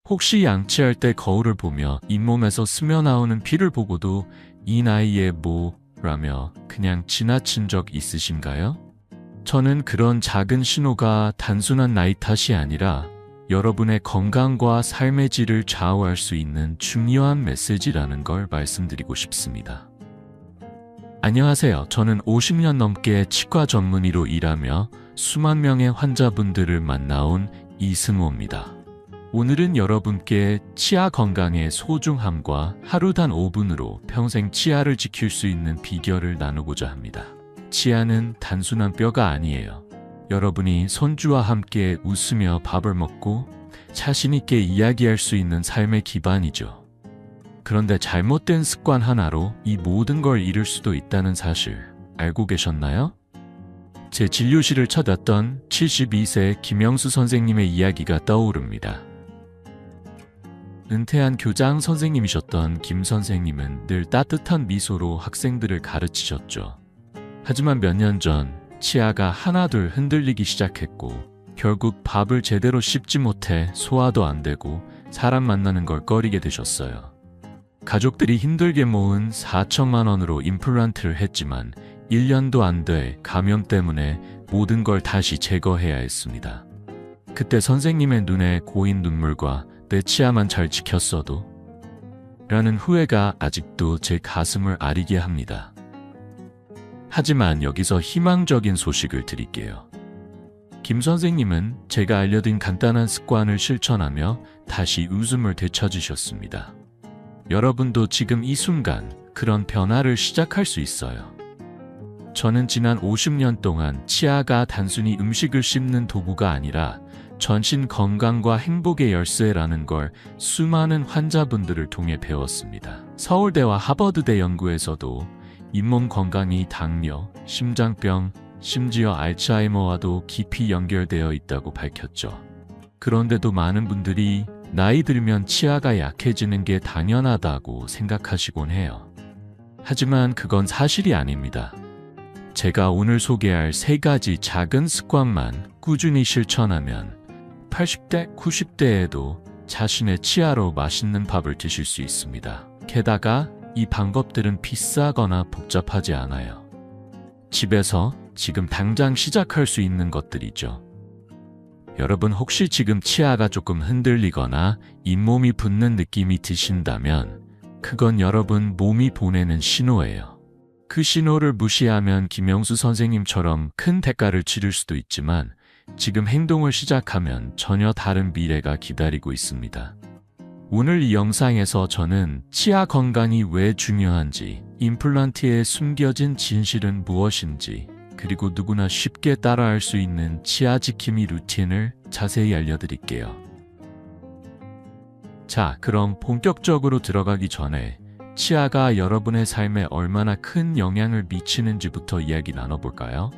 혹시 양치할 때 거울을 보며 잇몸에서 스며나오는 피를 보고도 이 나이에 뭐라며 그냥 지나친 적 있으신가요? 저는 그런 작은 신호가 단순한 나이 탓이 아니라 여러분의 건강과 삶의 질을 좌우할 수 있는 중요한 메시지라는 걸 말씀드리고 싶습니다. 안녕하세요. 저는 50년 넘게 치과 전문의로 일하며 수만 명의 환자분들을 만나온 이승호입니다. 오늘은 여러분께 치아 건강의 소중함과 하루 단 5분으로 평생 치아를 지킬 수 있는 비결을 나누고자 합니다. 치아는 단순한 뼈가 아니에요. 여러분이 손주와 함께 웃으며 밥을 먹고 자신 있게 이야기할 수 있는 삶의 기반이죠. 그런데 잘못된 습관 하나로 이 모든 걸 잃을 수도 있다는 사실 알고 계셨나요? 제 진료실을 찾았던 72세 김영수 선생님의 이야기가 떠오릅니다. 은퇴한 교장 선생님이셨던 김 선생님은 늘 따뜻한 미소로 학생들을 가르치셨죠. 하지만 몇 년 전 치아가 하나둘 흔들리기 시작했고 결국 밥을 제대로 씹지 못해 소화도 안 되고 사람 만나는 걸 꺼리게 되셨어요. 가족들이 힘들게 모은 4천만 원으로 임플란트를 했지만 1년도 안 돼 감염 때문에 모든 걸 다시 제거해야 했습니다. 그때 선생님의 눈에 고인 눈물과 내 치아만 잘 지켰어도 라는 후회가 아직도 제 가슴을 아리게 합니다. 하지만 여기서 희망적인 소식을 드릴게요. 김 선생님은 제가 알려드린 간단한 습관을 실천하며 다시 웃음을 되찾으셨습니다. 여러분도 지금 이 순간 그런 변화를 시작할 수 있어요. 저는 지난 50년 동안 치아가 단순히 음식을 씹는 도구가 아니라 전신 건강과 행복의 열쇠라는 걸 수많은 환자분들을 통해 배웠습니다. 서울대와 하버드대 연구에서도 잇몸 건강이 당뇨, 심장병, 심지어 알츠하이머와도 깊이 연결되어 있다고 밝혔죠. 그런데도 많은 분들이 나이 들면 치아가 약해지는 게 당연하다고 생각하시곤 해요. 하지만 그건 사실이 아닙니다. 제가 오늘 소개할 3가지 작은 습관만 꾸준히 실천하면 80대, 90대에도 자신의 치아로 맛있는 밥을 드실 수 있습니다. 게다가 이 방법들은 비싸거나 복잡하지 않아요. 집에서 지금 당장 시작할 수 있는 것들이죠. 여러분 혹시 지금 치아가 조금 흔들리거나 잇몸이 붓는 느낌이 드신다면 그건 여러분 몸이 보내는 신호예요. 그 신호를 무시하면 김영수 선생님처럼 큰 대가를 치를 수도 있지만 지금 행동을 시작하면 전혀 다른 미래가 기다리고 있습니다. 오늘 이 영상에서 저는 치아 건강이 왜 중요한지, 임플란트에 숨겨진 진실은 무엇인지, 그리고 누구나 쉽게 따라할 수 있는 치아 지킴이 루틴을 자세히 알려드릴게요. 자, 그럼 본격적으로 들어가기 전에 치아가 여러분의 삶에 얼마나 큰 영향을 미치는지부터 이야기 나눠볼까요?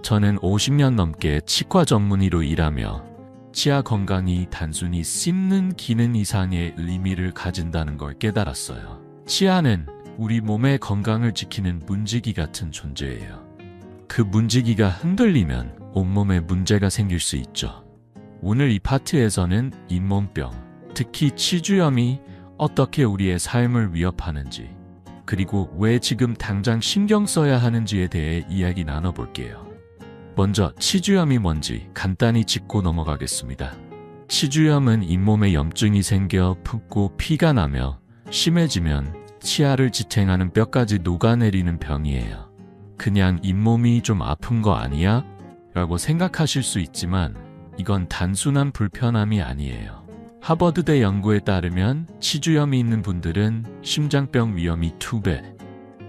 저는 50년 넘게 치과 전문의로 일하며 치아 건강이 단순히 씹는 기능 이상의 의미를 가진다는 걸 깨달았어요. 치아는 우리 몸의 건강을 지키는 문지기 같은 존재예요. 그 문지기가 흔들리면 온몸에 문제가 생길 수 있죠. 오늘 이 파트에서는 잇몸병, 특히 치주염이 어떻게 우리의 삶을 위협하는지, 그리고 왜 지금 당장 신경 써야 하는지에 대해 이야기 나눠볼게요. 먼저 치주염이 뭔지 간단히 짚고 넘어가겠습니다. 치주염은 잇몸에 염증이 생겨 붓고 피가 나며 심해지면 치아를 지탱하는 뼈까지 녹아내리는 병이에요. 그냥 잇몸이 좀 아픈 거 아니야? 라고 생각하실 수 있지만 이건 단순한 불편함이 아니에요. 하버드대 연구에 따르면 치주염이 있는 분들은 심장병 위험이 2배,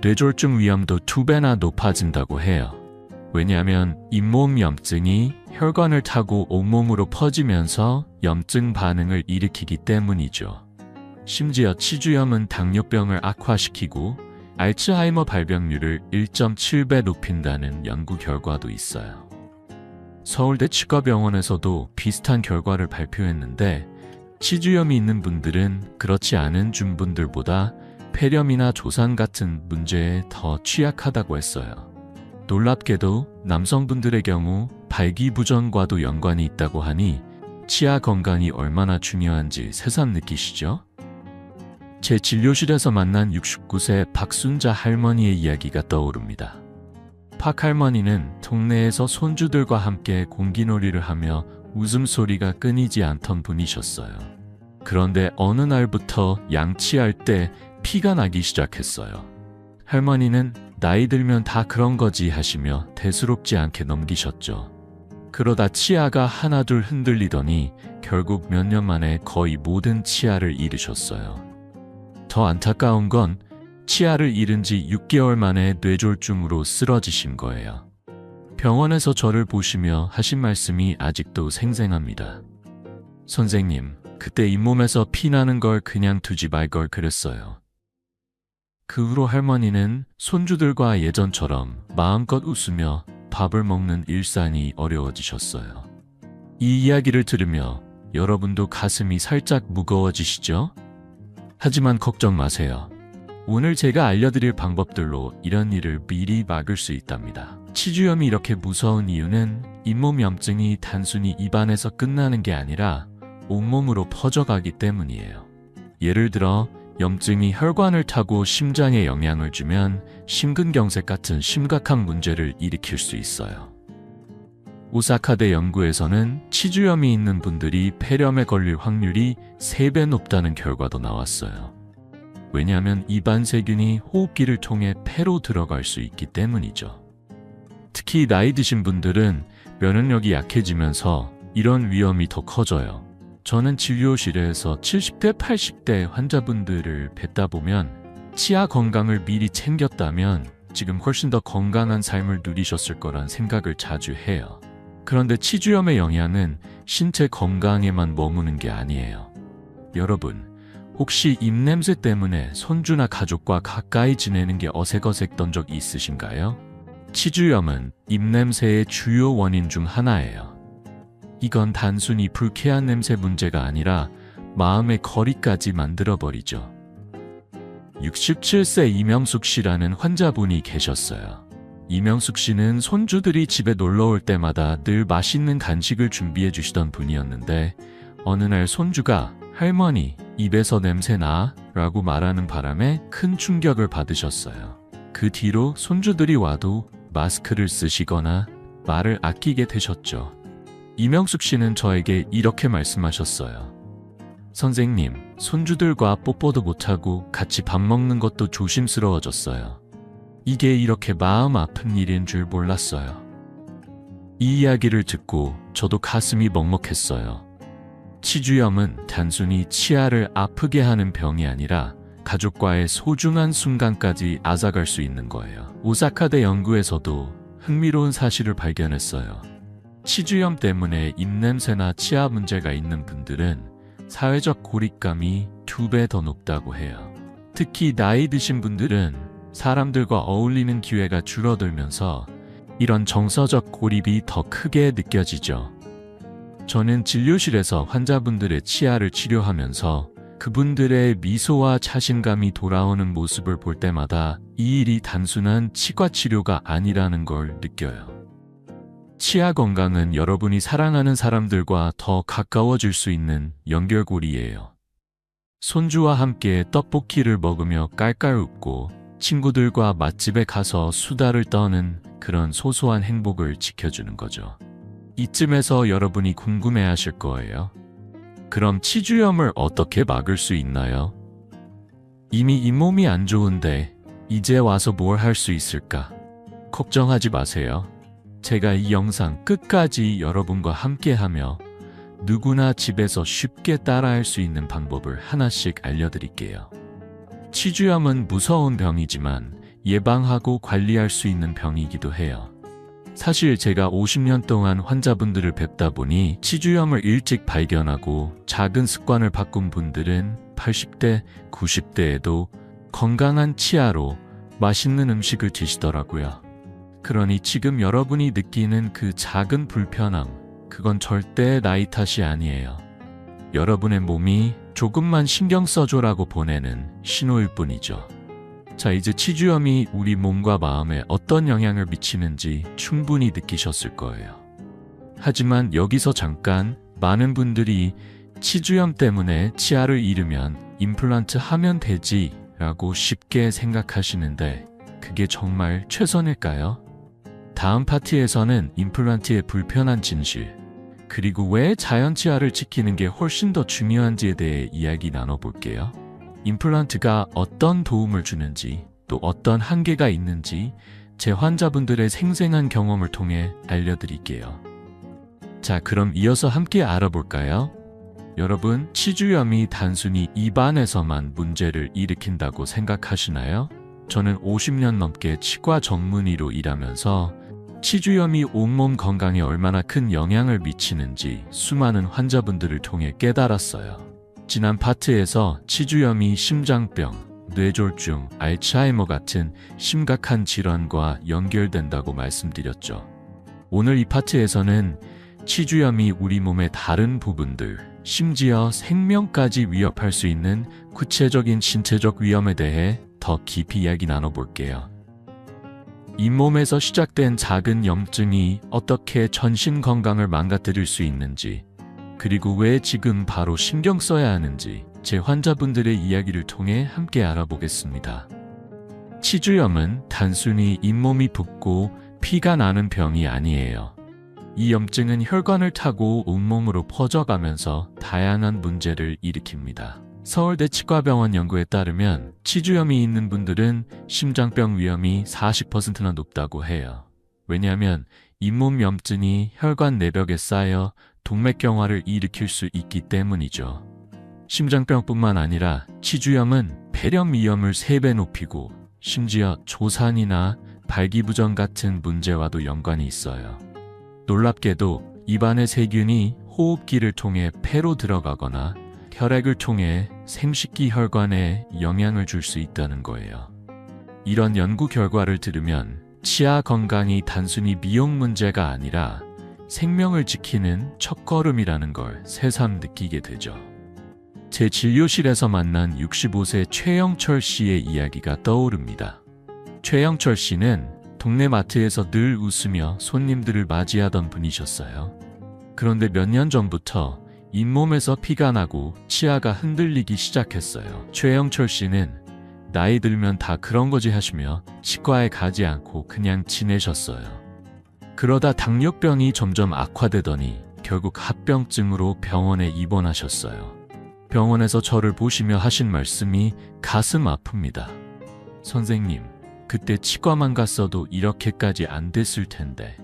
뇌졸중 위험도 2배나 높아진다고 해요. 왜냐하면 잇몸 염증이 혈관을 타고 온몸으로 퍼지면서 염증 반응을 일으키기 때문이죠. 심지어 치주염은 당뇨병을 악화시키고 알츠하이머 발병률을 1.7배 높인다는 연구 결과도 있어요. 서울대 치과병원에서도 비슷한 결과를 발표했는데 치주염이 있는 분들은 그렇지 않은 중분들보다 폐렴이나 조상 같은 문제에 더 취약하다고 했어요. 놀랍게도 남성분들의 경우 발기부전과도 연관이 있다고 하니 치아 건강이 얼마나 중요한지 새삼 느끼시죠? 제 진료실에서 만난 69세 박순자 할머니의 이야기가 떠오릅니다. 박 할머니는 동네에서 손주들과 함께 공기놀이를 하며 웃음소리가 끊이지 않던 분이셨어요. 그런데 어느 날부터 양치할 때 피가 나기 시작했어요. 할머니는 나이 들면 다 그런 거지 하시며 대수롭지 않게 넘기셨죠. 그러다 치아가 하나둘 흔들리더니 결국 몇 년 만에 거의 모든 치아를 잃으셨어요. 더 안타까운 건 치아를 잃은 지 6개월 만에 뇌졸중으로 쓰러지신 거예요. 병원에서 저를 보시며 하신 말씀이 아직도 생생합니다. 선생님, 그때 잇몸에서 피 나는 걸 그냥 두지 말 걸 그랬어요. 그 후로 할머니는 손주들과 예전처럼 마음껏 웃으며 밥을 먹는 일상이 어려워지셨어요. 이 이야기를 들으며 여러분도 가슴이 살짝 무거워지시죠? 하지만 걱정 마세요. 오늘 제가 알려드릴 방법들로 이런 일을 미리 막을 수 있답니다. 치주염이 이렇게 무서운 이유는 잇몸 염증이 단순히 입안에서 끝나는 게 아니라 온몸으로 퍼져가기 때문이에요. 예를 들어 염증이 혈관을 타고 심장에 영향을 주면 심근경색 같은 심각한 문제를 일으킬 수 있어요. 오사카대 연구에서는 치주염이 있는 분들이 폐렴에 걸릴 확률이 3배 높다는 결과도 나왔어요. 왜냐하면 입안 세균이 호흡기를 통해 폐로 들어갈 수 있기 때문이죠. 특히 나이 드신 분들은 면역력이 약해지면서 이런 위험이 더 커져요. 저는 진료실에서 70대, 80대 환자분들을 뵙다 보면 치아 건강을 미리 챙겼다면 지금 훨씬 더 건강한 삶을 누리셨을 거란 생각을 자주 해요. 그런데 치주염의 영향은 신체 건강에만 머무는 게 아니에요. 여러분, 혹시 입냄새 때문에 손주나 가족과 가까이 지내는 게 어색어색던 적 있으신가요? 치주염은 입냄새의 주요 원인 중 하나예요. 이건 단순히 불쾌한 냄새 문제가 아니라 마음의 거리까지 만들어버리죠. 67세 이명숙 씨라는 환자분이 계셨어요. 이명숙 씨는 손주들이 집에 놀러 올 때마다 늘 맛있는 간식을 준비해 주시던 분이었는데 어느 날 손주가 할머니, 입에서 냄새 나? 라고 말하는 바람에 큰 충격을 받으셨어요. 그 뒤로 손주들이 와도 마스크를 쓰시거나 말을 아끼게 되셨죠. 이명숙 씨는 저에게 이렇게 말씀하셨어요. 선생님, 손주들과 뽀뽀도 못하고 같이 밥 먹는 것도 조심스러워졌어요. 이게 이렇게 마음 아픈 일인 줄 몰랐어요. 이 이야기를 듣고 저도 가슴이 먹먹했어요. 치주염은 단순히 치아를 아프게 하는 병이 아니라 가족과의 소중한 순간까지 앗아갈 수 있는 거예요. 오사카대 연구에서도 흥미로운 사실을 발견했어요. 치주염 때문에 입냄새나 치아 문제가 있는 분들은 사회적 고립감이 2배 더 높다고 해요. 특히 나이 드신 분들은 사람들과 어울리는 기회가 줄어들면서 이런 정서적 고립이 더 크게 느껴지죠. 저는 진료실에서 환자분들의 치아를 치료하면서 그분들의 미소와 자신감이 돌아오는 모습을 볼 때마다 이 일이 단순한 치과 치료가 아니라는 걸 느껴요. 치아 건강은 여러분이 사랑하는 사람들과 더 가까워질 수 있는 연결고리예요. 손주와 함께 떡볶이를 먹으며 깔깔 웃고 친구들과 맛집에 가서 수다를 떠는 그런 소소한 행복을 지켜주는 거죠. 이쯤에서 여러분이 궁금해하실 거예요. 그럼 치주염을 어떻게 막을 수 있나요? 이미 잇몸이 안 좋은데 이제 와서 뭘 할 수 있을까? 걱정하지 마세요. 제가 이 영상 끝까지 여러분과 함께하며 누구나 집에서 쉽게 따라할 수 있는 방법을 하나씩 알려드릴게요. 치주염은 무서운 병이지만 예방하고 관리할 수 있는 병이기도 해요. 사실 제가 50년 동안 환자분들을 뵙다 보니 치주염을 일찍 발견하고 작은 습관을 바꾼 분들은 80대, 90대에도 건강한 치아로 맛있는 음식을 드시더라고요. 그러니 지금 여러분이 느끼는 그 작은 불편함, 그건 절대 나이 탓이 아니에요. 여러분의 몸이 조금만 신경 써줘라고 보내는 신호일 뿐이죠. 자, 이제 치주염이 우리 몸과 마음에 어떤 영향을 미치는지 충분히 느끼셨을 거예요. 하지만 여기서 잠깐 많은 분들이 치주염 때문에 치아를 잃으면 임플란트 하면 되지 라고 쉽게 생각하시는데 그게 정말 최선일까요? 다음 파트에서는 임플란트의 불편한 진실, 그리고 왜 자연 치아를 지키는 게 훨씬 더 중요한지에 대해 이야기 나눠볼게요. 임플란트가 어떤 도움을 주는지, 또 어떤 한계가 있는지 제 환자분들의 생생한 경험을 통해 알려드릴게요. 자, 그럼 이어서 함께 알아볼까요? 여러분, 치주염이 단순히 입안에서만 문제를 일으킨다고 생각하시나요? 저는 50년 넘게 치과 전문의로 일하면서 치주염이 온몸 건강에 얼마나 큰 영향을 미치는지 수많은 환자분들을 통해 깨달았어요. 지난 파트에서 치주염이 심장병, 뇌졸중, 알츠하이머 같은 심각한 질환과 연결된다고 말씀드렸죠. 오늘 이 파트에서는 치주염이 우리 몸의 다른 부분들, 심지어 생명까지 위협할 수 있는 구체적인 신체적 위험에 대해 더 깊이 이야기 나눠볼게요. 잇몸에서 시작된 작은 염증이 어떻게 전신 건강을 망가뜨릴 수 있는지, 그리고 왜 지금 바로 신경 써야 하는지 제 환자분들의 이야기를 통해 함께 알아보겠습니다. 치주염은 단순히 잇몸이 붓고 피가 나는 병이 아니에요. 이 염증은 혈관을 타고 온몸으로 퍼져가면서 다양한 문제를 일으킵니다. 서울대 치과병원 연구에 따르면 치주염이 있는 분들은 심장병 위험이 40%나 높다고 해요. 왜냐하면 잇몸 염증이 혈관 내벽에 쌓여 동맥경화를 일으킬 수 있기 때문이죠. 심장병뿐만 아니라 치주염은 폐렴 위험을 3배 높이고 심지어 조산이나 발기부전 같은 문제와도 연관이 있어요. 놀랍게도 입안의 세균이 호흡기를 통해 폐로 들어가거나 혈액을 통해 생식기 혈관에 영향을 줄 수 있다는 거예요. 이런 연구 결과를 들으면 치아 건강이 단순히 미용 문제가 아니라 생명을 지키는 첫걸음이라는 걸 새삼 느끼게 되죠. 제 진료실에서 만난 65세 최영철 씨의 이야기가 떠오릅니다. 최영철 씨는 동네 마트에서 늘 웃으며 손님들을 맞이하던 분이셨어요. 그런데 몇 년 전부터 잇몸에서 피가 나고 치아가 흔들리기 시작했어요. 최영철 씨는 나이 들면 다 그런 거지 하시며 치과에 가지 않고 그냥 지내셨어요. 그러다 당뇨병이 점점 악화되더니 결국 합병증으로 병원에 입원하셨어요. 병원에서 저를 보시며 하신 말씀이 가슴 아픕니다. 선생님, 그때 치과만 갔어도 이렇게까지 안 됐을 텐데.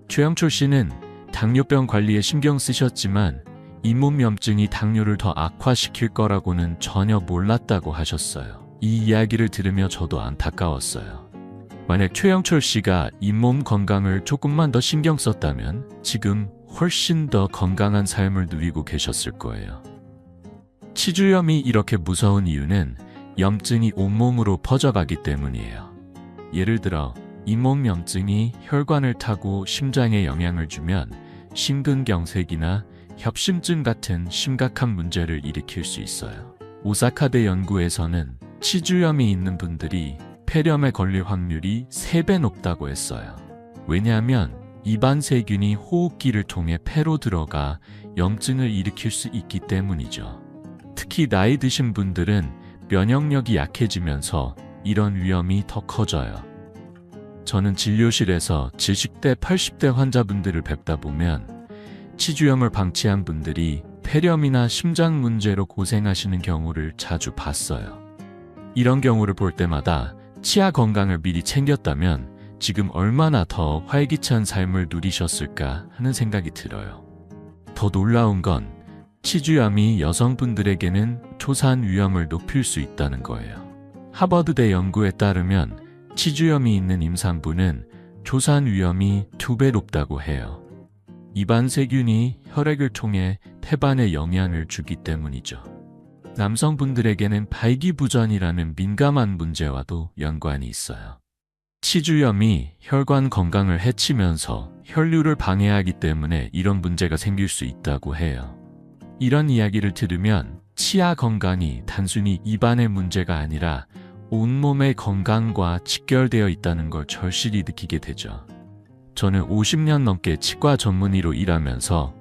최영철 씨는 당뇨병 관리에 신경 쓰셨지만 잇몸 염증이 당뇨를 더 악화시킬 거라고는 전혀 몰랐다고 하셨어요. 이 이야기를 들으며 저도 안타까웠어요. 만약 최영철 씨가 잇몸 건강을 조금만 더 신경 썼다면 지금 훨씬 더 건강한 삶을 누리고 계셨을 거예요. 치주염이 이렇게 무서운 이유는 염증이 온몸으로 퍼져가기 때문이에요. 예를 들어 잇몸 염증이 혈관을 타고 심장에 영향을 주면 심근경색이나 협심증 같은 심각한 문제를 일으킬 수 있어요. 오사카대 연구에서는 치주염이 있는 분들이 폐렴에 걸릴 확률이 3배 높다고 했어요. 왜냐하면 입안 세균이 호흡기를 통해 폐로 들어가 염증을 일으킬 수 있기 때문이죠. 특히 나이 드신 분들은 면역력이 약해지면서 이런 위험이 더 커져요. 저는 진료실에서 70대, 80대 환자분들을 뵙다 보면 치주염을 방치한 분들이 폐렴이나 심장 문제로 고생하시는 경우를 자주 봤어요. 이런 경우를 볼 때마다 치아 건강을 미리 챙겼다면 지금 얼마나 더 활기찬 삶을 누리셨을까 하는 생각이 들어요. 더 놀라운 건 치주염이 여성분들에게는 초산 위험을 높일 수 있다는 거예요. 하버드대 연구에 따르면 치주염이 있는 임산부는 초산 위험이 2배 높다고 해요. 입안 세균이 혈액을 통해 태반에 영향을 주기 때문이죠. 남성분들에게는 발기부전이라는 민감한 문제와도 연관이 있어요. 치주염이 혈관 건강을 해치면서 혈류를 방해하기 때문에 이런 문제가 생길 수 있다고 해요. 이런 이야기를 들으면 치아 건강이 단순히 입안의 문제가 아니라 온몸의 건강과 직결되어 있다는 걸 절실히 느끼게 되죠. 저는 50년 넘게 치과 전문의로 일하면서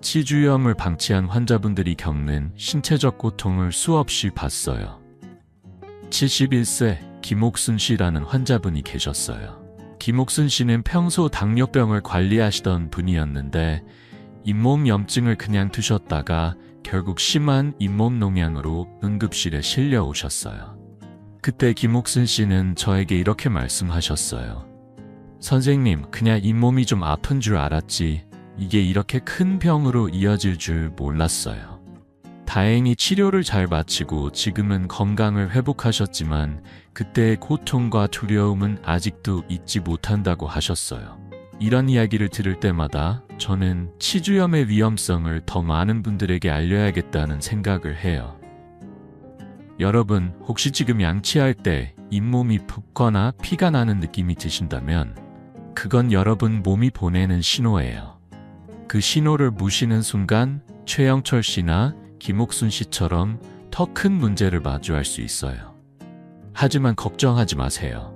치주염을 방치한 환자분들이 겪는 신체적 고통을 수없이 봤어요. 71세 김옥순 씨라는 환자분이 계셨어요. 김옥순 씨는 평소 당뇨병을 관리하시던 분이었는데 잇몸 염증을 그냥 두셨다가 결국 심한 잇몸 농양으로 응급실에 실려 오셨어요. 그때 김옥순 씨는 저에게 이렇게 말씀하셨어요. 선생님, 그냥 잇몸이 좀 아픈 줄 알았지 이게 이렇게 큰 병으로 이어질 줄 몰랐어요. 다행히 치료를 잘 마치고 지금은 건강을 회복하셨지만 그때의 고통과 두려움은 아직도 잊지 못한다고 하셨어요. 이런 이야기를 들을 때마다 저는 치주염의 위험성을 더 많은 분들에게 알려야겠다는 생각을 해요. 여러분, 혹시 지금 양치할 때 잇몸이 붓거나 피가 나는 느낌이 드신다면 그건 여러분 몸이 보내는 신호예요. 그 신호를 무시는 순간 최영철 씨나 김옥순 씨처럼 더 큰 문제를 마주할 수 있어요. 하지만 걱정하지 마세요.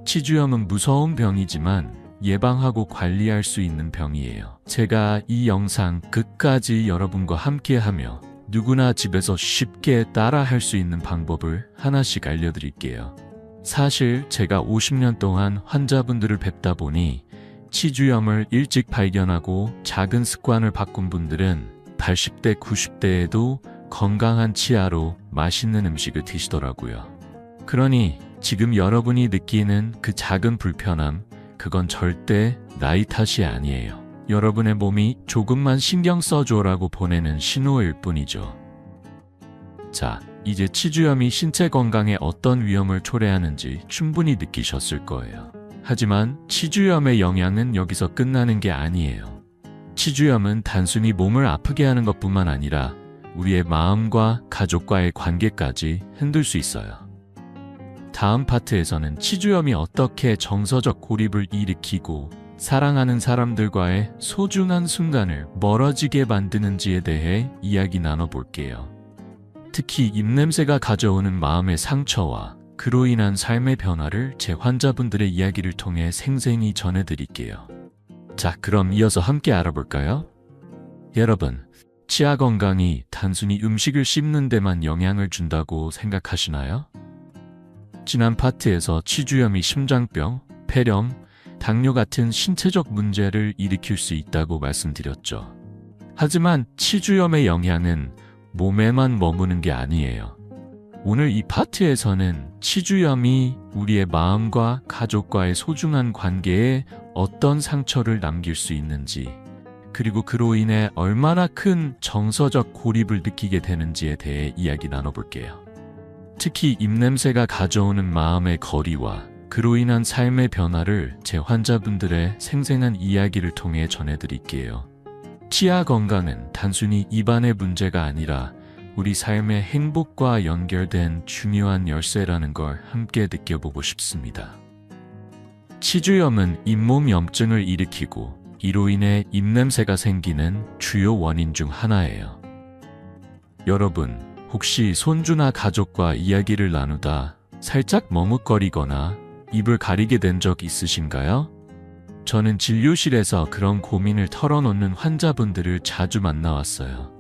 치주염은 무서운 병이지만 예방하고 관리할 수 있는 병이에요. 제가 이 영상 끝까지 여러분과 함께하며 누구나 집에서 쉽게 따라 할 수 있는 방법을 하나씩 알려드릴게요. 사실 제가 50년 동안 환자분들을 뵙다 보니 치주염을 일찍 발견하고 작은 습관을 바꾼 분들은 80대, 90대에도 건강한 치아로 맛있는 음식을 드시더라고요. 그러니 지금 여러분이 느끼는 그 작은 불편함, 그건 절대 나이 탓이 아니에요. 여러분의 몸이 조금만 신경 써줘라고 보내는 신호일 뿐이죠. 자, 이제 치주염이 신체 건강에 어떤 위험을 초래하는지 충분히 느끼셨을 거예요. 하지만 치주염의 영향은 여기서 끝나는 게 아니에요. 치주염은 단순히 몸을 아프게 하는 것뿐만 아니라 우리의 마음과 가족과의 관계까지 흔들 수 있어요. 다음 파트에서는 치주염이 어떻게 정서적 고립을 일으키고 사랑하는 사람들과의 소중한 순간을 멀어지게 만드는지에 대해 이야기 나눠볼게요. 특히 입냄새가 가져오는 마음의 상처와 그로 인한 삶의 변화를 제 환자분들의 이야기를 통해 생생히 전해드릴게요. 자, 그럼 이어서 함께 알아볼까요? 여러분, 치아 건강이 단순히 음식을 씹는 데만 영향을 준다고 생각하시나요? 지난 파트에서 치주염이 심장병, 폐렴, 당뇨 같은 신체적 문제를 일으킬 수 있다고 말씀드렸죠. 하지만 치주염의 영향은 몸에만 머무는 게 아니에요. 오늘 이 파트에서는 치주염이 우리의 마음과 가족과의 소중한 관계에 어떤 상처를 남길 수 있는지, 그리고 그로 인해 얼마나 큰 정서적 고립을 느끼게 되는지에 대해 이야기 나눠볼게요. 특히 입냄새가 가져오는 마음의 거리와 그로 인한 삶의 변화를 제 환자분들의 생생한 이야기를 통해 전해드릴게요. 치아 건강은 단순히 입안의 문제가 아니라 우리 삶의 행복과 연결된 중요한 열쇠라는 걸 함께 느껴보고 싶습니다. 치주염은 잇몸 염증을 일으키고 이로 인해 입냄새가 생기는 주요 원인 중 하나예요. 여러분, 혹시 손주나 가족과 이야기를 나누다 살짝 머뭇거리거나 입을 가리게 된 적 있으신가요? 저는 진료실에서 그런 고민을 털어놓는 환자분들을 자주 만나왔어요.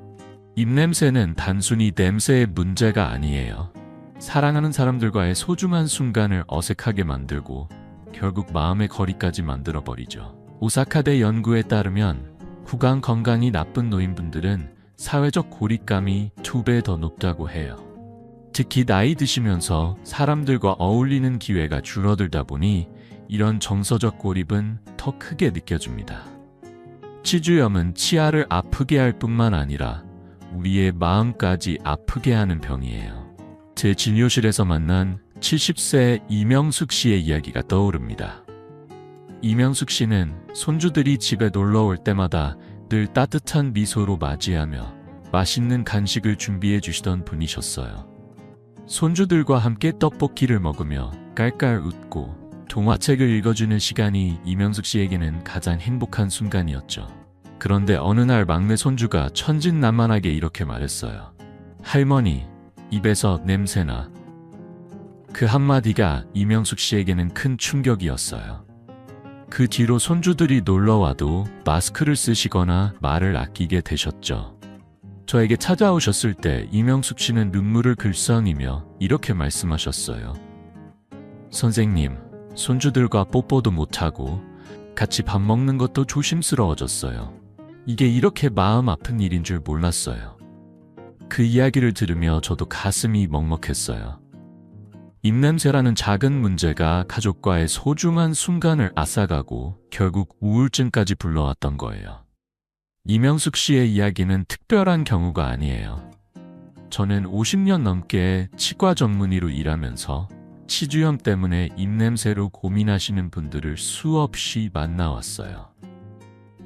입냄새는 단순히 냄새의 문제가 아니에요. 사랑하는 사람들과의 소중한 순간을 어색하게 만들고 결국 마음의 거리까지 만들어버리죠. 오사카대 연구에 따르면 구강 건강이 나쁜 노인분들은 사회적 고립감이 2배 더 높다고 해요. 특히 나이 드시면서 사람들과 어울리는 기회가 줄어들다 보니 이런 정서적 고립은 더 크게 느껴집니다. 치주염은 치아를 아프게 할 뿐만 아니라 우리의 마음까지 아프게 하는 병이에요. 제 진료실에서 만난 70세 이명숙 씨의 이야기가 떠오릅니다. 이명숙 씨는 손주들이 집에 놀러 올 때마다 늘 따뜻한 미소로 맞이하며 맛있는 간식을 준비해 주시던 분이셨어요. 손주들과 함께 떡볶이를 먹으며 깔깔 웃고 동화책을 읽어주는 시간이 이명숙 씨에게는 가장 행복한 순간이었죠. 그런데 어느 날 막내 손주가 천진난만하게 이렇게 말했어요. 할머니, 입에서 냄새나. 그 한마디가 이명숙 씨에게는 큰 충격이었어요. 그 뒤로 손주들이 놀러와도 마스크를 쓰시거나 말을 아끼게 되셨죠. 저에게 찾아오셨을 때 이명숙 씨는 눈물을 글썽이며 이렇게 말씀하셨어요. 선생님, 손주들과 뽀뽀도 못하고 같이 밥 먹는 것도 조심스러워졌어요. 이게 이렇게 마음 아픈 일인 줄 몰랐어요. 그 이야기를 들으며 저도 가슴이 먹먹했어요. 입냄새라는 작은 문제가 가족과의 소중한 순간을 앗아가고 결국 우울증까지 불러왔던 거예요. 이명숙 씨의 이야기는 특별한 경우가 아니에요. 저는 50년 넘게 치과 전문의로 일하면서 치주염 때문에 입냄새로 고민하시는 분들을 수없이 만나왔어요.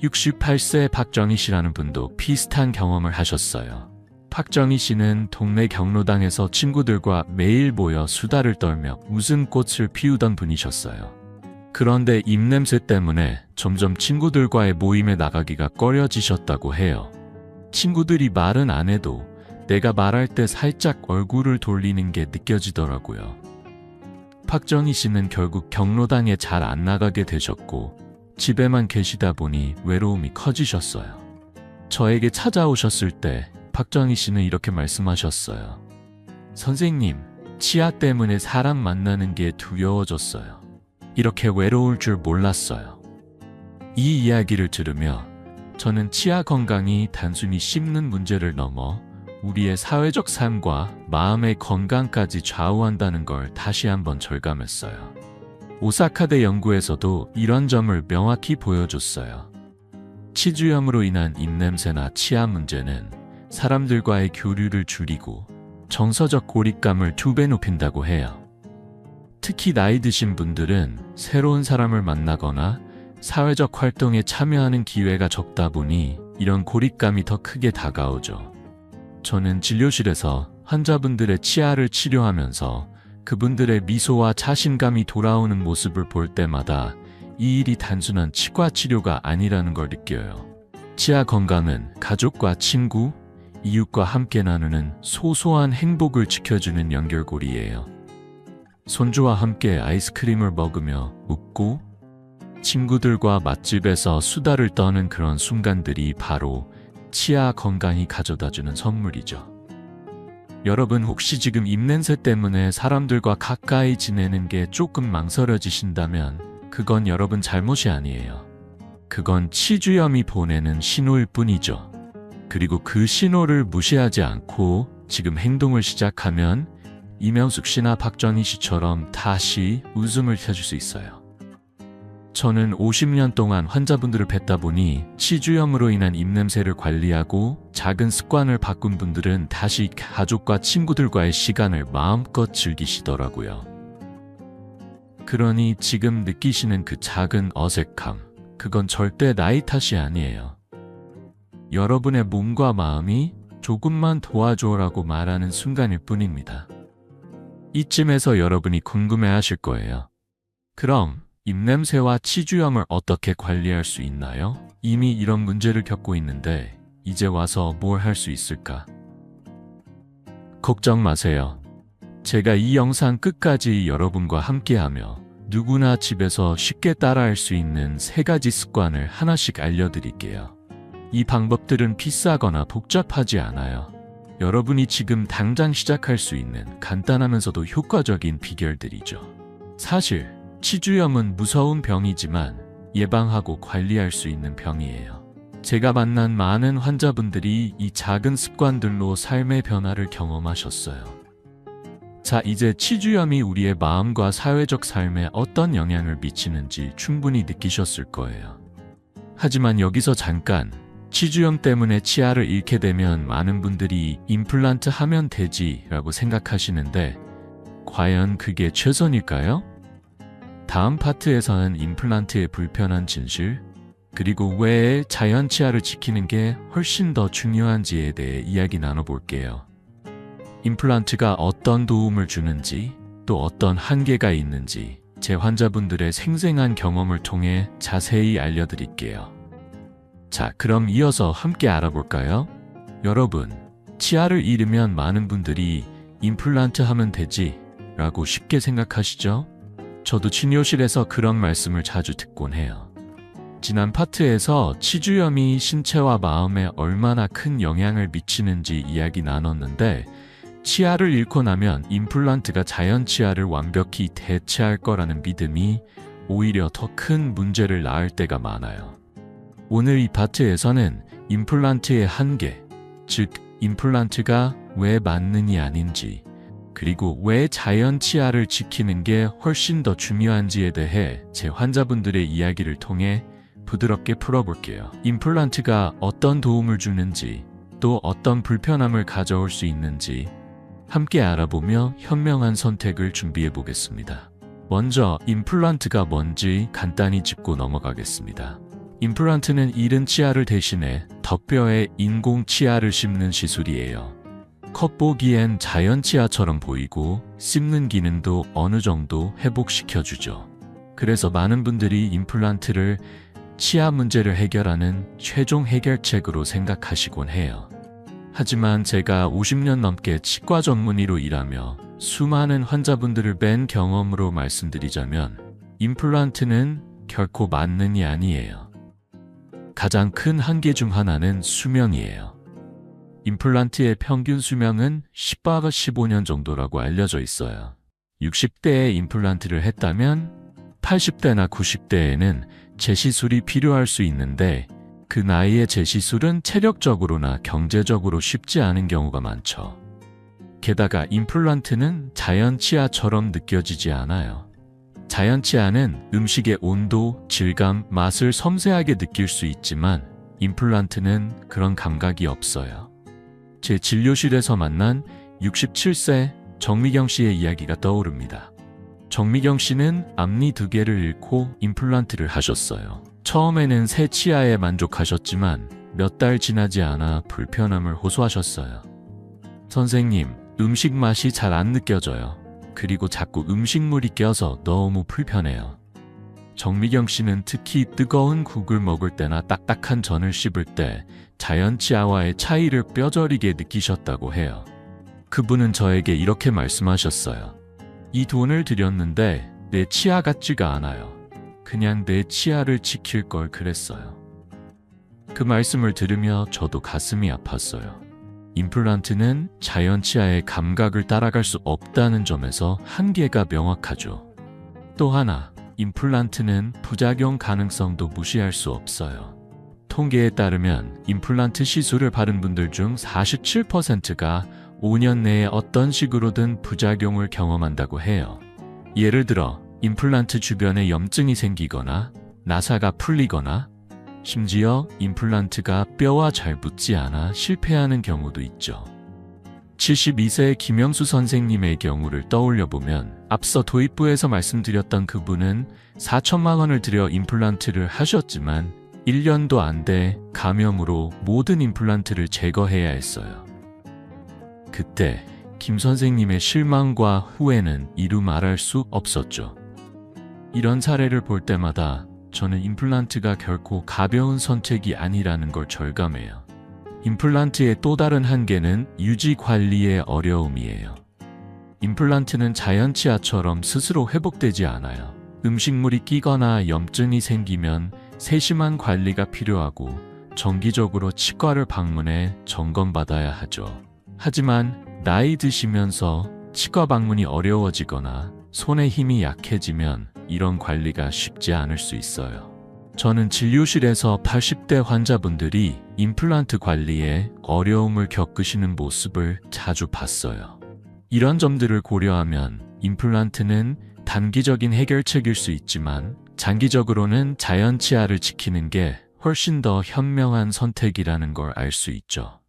68세 박정희 씨라는 분도 비슷한 경험을 하셨어요. 박정희 씨는 동네 경로당에서 친구들과 매일 모여 수다를 떨며 웃음꽃을 피우던 분이셨어요. 그런데 입냄새 때문에 점점 친구들과의 모임에 나가기가 꺼려지셨다고 해요. 친구들이 말은 안 해도 내가 말할 때 살짝 얼굴을 돌리는 게 느껴지더라고요. 박정희 씨는 결국 경로당에 잘 안 나가게 되셨고 집에만 계시다 보니 외로움이 커지셨어요. 저에게 찾아오셨을 때 박정희 씨는 이렇게 말씀하셨어요. 선생님, 치아 때문에 사람 만나는 게 두려워졌어요. 이렇게 외로울 줄 몰랐어요. 이 이야기를 들으며 저는 치아 건강이 단순히 씹는 문제를 넘어 우리의 사회적 삶과 마음의 건강까지 좌우한다는 걸 다시 한번 절감했어요. 오사카대 연구에서도 이런 점을 명확히 보여줬어요. 치주염으로 인한 입냄새나 치아 문제는 사람들과의 교류를 줄이고 정서적 고립감을 2배 높인다고 해요. 특히 나이 드신 분들은 새로운 사람을 만나거나 사회적 활동에 참여하는 기회가 적다 보니 이런 고립감이 더 크게 다가오죠. 저는 진료실에서 환자분들의 치아를 치료하면서 그분들의 미소와 자신감이 돌아오는 모습을 볼 때마다 이 일이 단순한 치과 치료가 아니라는 걸 느껴요. 치아 건강은 가족과 친구, 이웃과 함께 나누는 소소한 행복을 지켜주는 연결고리예요. 손주와 함께 아이스크림을 먹으며 웃고 친구들과 맛집에서 수다를 떠는 그런 순간들이 바로 치아 건강이 가져다주는 선물이죠. 여러분 혹시 지금 입냄새 때문에 사람들과 가까이 지내는 게 조금 망설여지신다면 그건 여러분 잘못이 아니에요. 그건 치주염이 보내는 신호일 뿐이죠. 그리고 그 신호를 무시하지 않고 지금 행동을 시작하면 이명숙 씨나 박정희 씨처럼 다시 웃음을 찾을 수 있어요. 저는 50년 동안 환자분들을 뵙다 보니 치주염으로 인한 입냄새를 관리하고 작은 습관을 바꾼 분들은 다시 가족과 친구들과의 시간을 마음껏 즐기시더라고요. 그러니 지금 느끼시는 그 작은 어색함, 그건 절대 나이 탓이 아니에요. 여러분의 몸과 마음이 조금만 도와줘라고 말하는 순간일 뿐입니다. 이쯤에서 여러분이 궁금해하실 거예요. 그럼 입냄새와 치주염을 어떻게 관리할 수 있나요? 이미 이런 문제를 겪고 있는데 이제 와서 뭘 할 수 있을까? 걱정 마세요. 제가 이 영상 끝까지 여러분과 함께하며 누구나 집에서 쉽게 따라할 수 있는 3가지 습관을 하나씩 알려드릴게요. 이 방법들은 비싸거나 복잡하지 않아요. 여러분이 지금 당장 시작할 수 있는 간단하면서도 효과적인 비결들이죠. 사실 치주염은 무서운 병이지만 예방하고 관리할 수 있는 병이에요. 제가 만난 많은 환자분들이 이 작은 습관들로 삶의 변화를 경험하셨어요. 자, 이제 치주염이 우리의 마음과 사회적 삶에 어떤 영향을 미치는지 충분히 느끼셨을 거예요. 하지만 여기서 잠깐, 치주염 때문에 치아를 잃게 되면 많은 분들이 임플란트 하면 되지 라고 생각하시는데 과연 그게 최선일까요? 다음 파트에서는 임플란트의 불편한 진실, 그리고 왜 자연 치아를 지키는 게 훨씬 더 중요한지에 대해 이야기 나눠볼게요. 임플란트가 어떤 도움을 주는지, 또 어떤 한계가 있는지 제 환자분들의 생생한 경험을 통해 자세히 알려드릴게요. 자, 그럼 이어서 함께 알아볼까요? 여러분, 치아를 잃으면 많은 분들이 임플란트 하면 되지 라고 쉽게 생각하시죠? 저도 진료실에서 그런 말씀을 자주 듣곤 해요. 지난 파트에서 치주염이 신체와 마음에 얼마나 큰 영향을 미치는지 이야기 나눴는데, 치아를 잃고 나면 임플란트가 자연 치아를 완벽히 대체할 거라는 믿음이 오히려 더 큰 문제를 낳을 때가 많아요. 오늘 이 파트에서는 임플란트의 한계, 즉 임플란트가 왜 맞는이 아닌지, 그리고 왜 자연 치아를 지키는 게 훨씬 더 중요한지에 대해 제 환자분들의 이야기를 통해 부드럽게 풀어볼게요. 임플란트가 어떤 도움을 주는지, 또 어떤 불편함을 가져올 수 있는지 함께 알아보며 현명한 선택을 준비해 보겠습니다. 먼저 임플란트가 뭔지 간단히 짚고 넘어가겠습니다. 임플란트는 잃은 치아를 대신해 덕뼈에 인공 치아를 심는 시술이에요. 겉보기엔 자연 치아처럼 보이고 씹는 기능도 어느 정도 회복시켜주죠. 그래서 많은 분들이 임플란트를 치아 문제를 해결하는 최종 해결책으로 생각하시곤 해요. 하지만 제가 50년 넘게 치과 전문의로 일하며 수많은 환자분들을 뵌 경험으로 말씀드리자면 임플란트는 결코 만능이 아니에요. 가장 큰 한계 중 하나는 수명이에요. 임플란트의 평균 수명은 10에서 15년 정도라고 알려져 있어요. 60대에 임플란트를 했다면 80대나 90대에는 재시술이 필요할 수 있는데, 그 나이에 재시술은 체력적으로나 경제적으로 쉽지 않은 경우가 많죠. 게다가 임플란트는 자연 치아처럼 느껴지지 않아요. 자연 치아는 음식의 온도, 질감, 맛을 섬세하게 느낄 수 있지만 임플란트는 그런 감각이 없어요. 제 진료실에서 만난 67세 정미경 씨의 이야기가 떠오릅니다. 정미경 씨는 앞니 2개를 잃고 임플란트를 하셨어요. 처음에는 새 치아에 만족하셨지만 몇 달 지나지 않아 불편함을 호소하셨어요. 선생님, 음식 맛이 잘 안 느껴져요. 그리고 자꾸 음식물이 껴서 너무 불편해요. 정미경 씨는 특히 뜨거운 국을 먹을 때나 딱딱한 전을 씹을 때 자연 치아와의 차이를 뼈저리게 느끼셨다고 해요. 그분은 저에게 이렇게 말씀하셨어요. 이 돈을 들였는데 내 치아 같지가 않아요. 그냥 내 치아를 지킬 걸 그랬어요. 그 말씀을 들으며 저도 가슴이 아팠어요. 임플란트는 자연 치아의 감각을 따라갈 수 없다는 점에서 한계가 명확하죠. 또 하나, 임플란트는 부작용 가능성도 무시할 수 없어요. 통계에 따르면 임플란트 시술을 받은 분들 중 47%가 5년 내에 어떤 식으로든 부작용을 경험한다고 해요. 예를 들어 임플란트 주변에 염증이 생기거나 나사가 풀리거나 심지어 임플란트가 뼈와 잘 붙지 않아 실패하는 경우도 있죠. 72세의 김영수 선생님의 경우를 떠올려보면 앞서 도입부에서 말씀드렸던 그분은 4천만 원을 들여 임플란트를 하셨지만 1년도 안 돼 감염으로 모든 임플란트를 제거해야 했어요. 그때 김 선생님의 실망과 후회는 이루 말할 수 없었죠. 이런 사례를 볼 때마다 저는 임플란트가 결코 가벼운 선택이 아니라는 걸 절감해요. 임플란트의 또 다른 한계는 유지 관리의 어려움이에요. 임플란트는 자연 치아처럼 스스로 회복되지 않아요. 음식물이 끼거나 염증이 생기면 세심한 관리가 필요하고 정기적으로 치과를 방문해 점검받아야 하죠. 하지만 나이 드시면서 치과 방문이 어려워지거나 손의 힘이 약해지면 이런 관리가 쉽지 않을 수 있어요. 저는 진료실에서 80대 환자분들이 임플란트 관리에 어려움을 겪으시는 모습을 자주 봤어요. 이런 점들을 고려하면 임플란트는 단기적인 해결책일 수 있지만 장기적으로는 자연 치아를 지키는 게 훨씬 더 현명한 선택이라는 걸 알 수 있죠.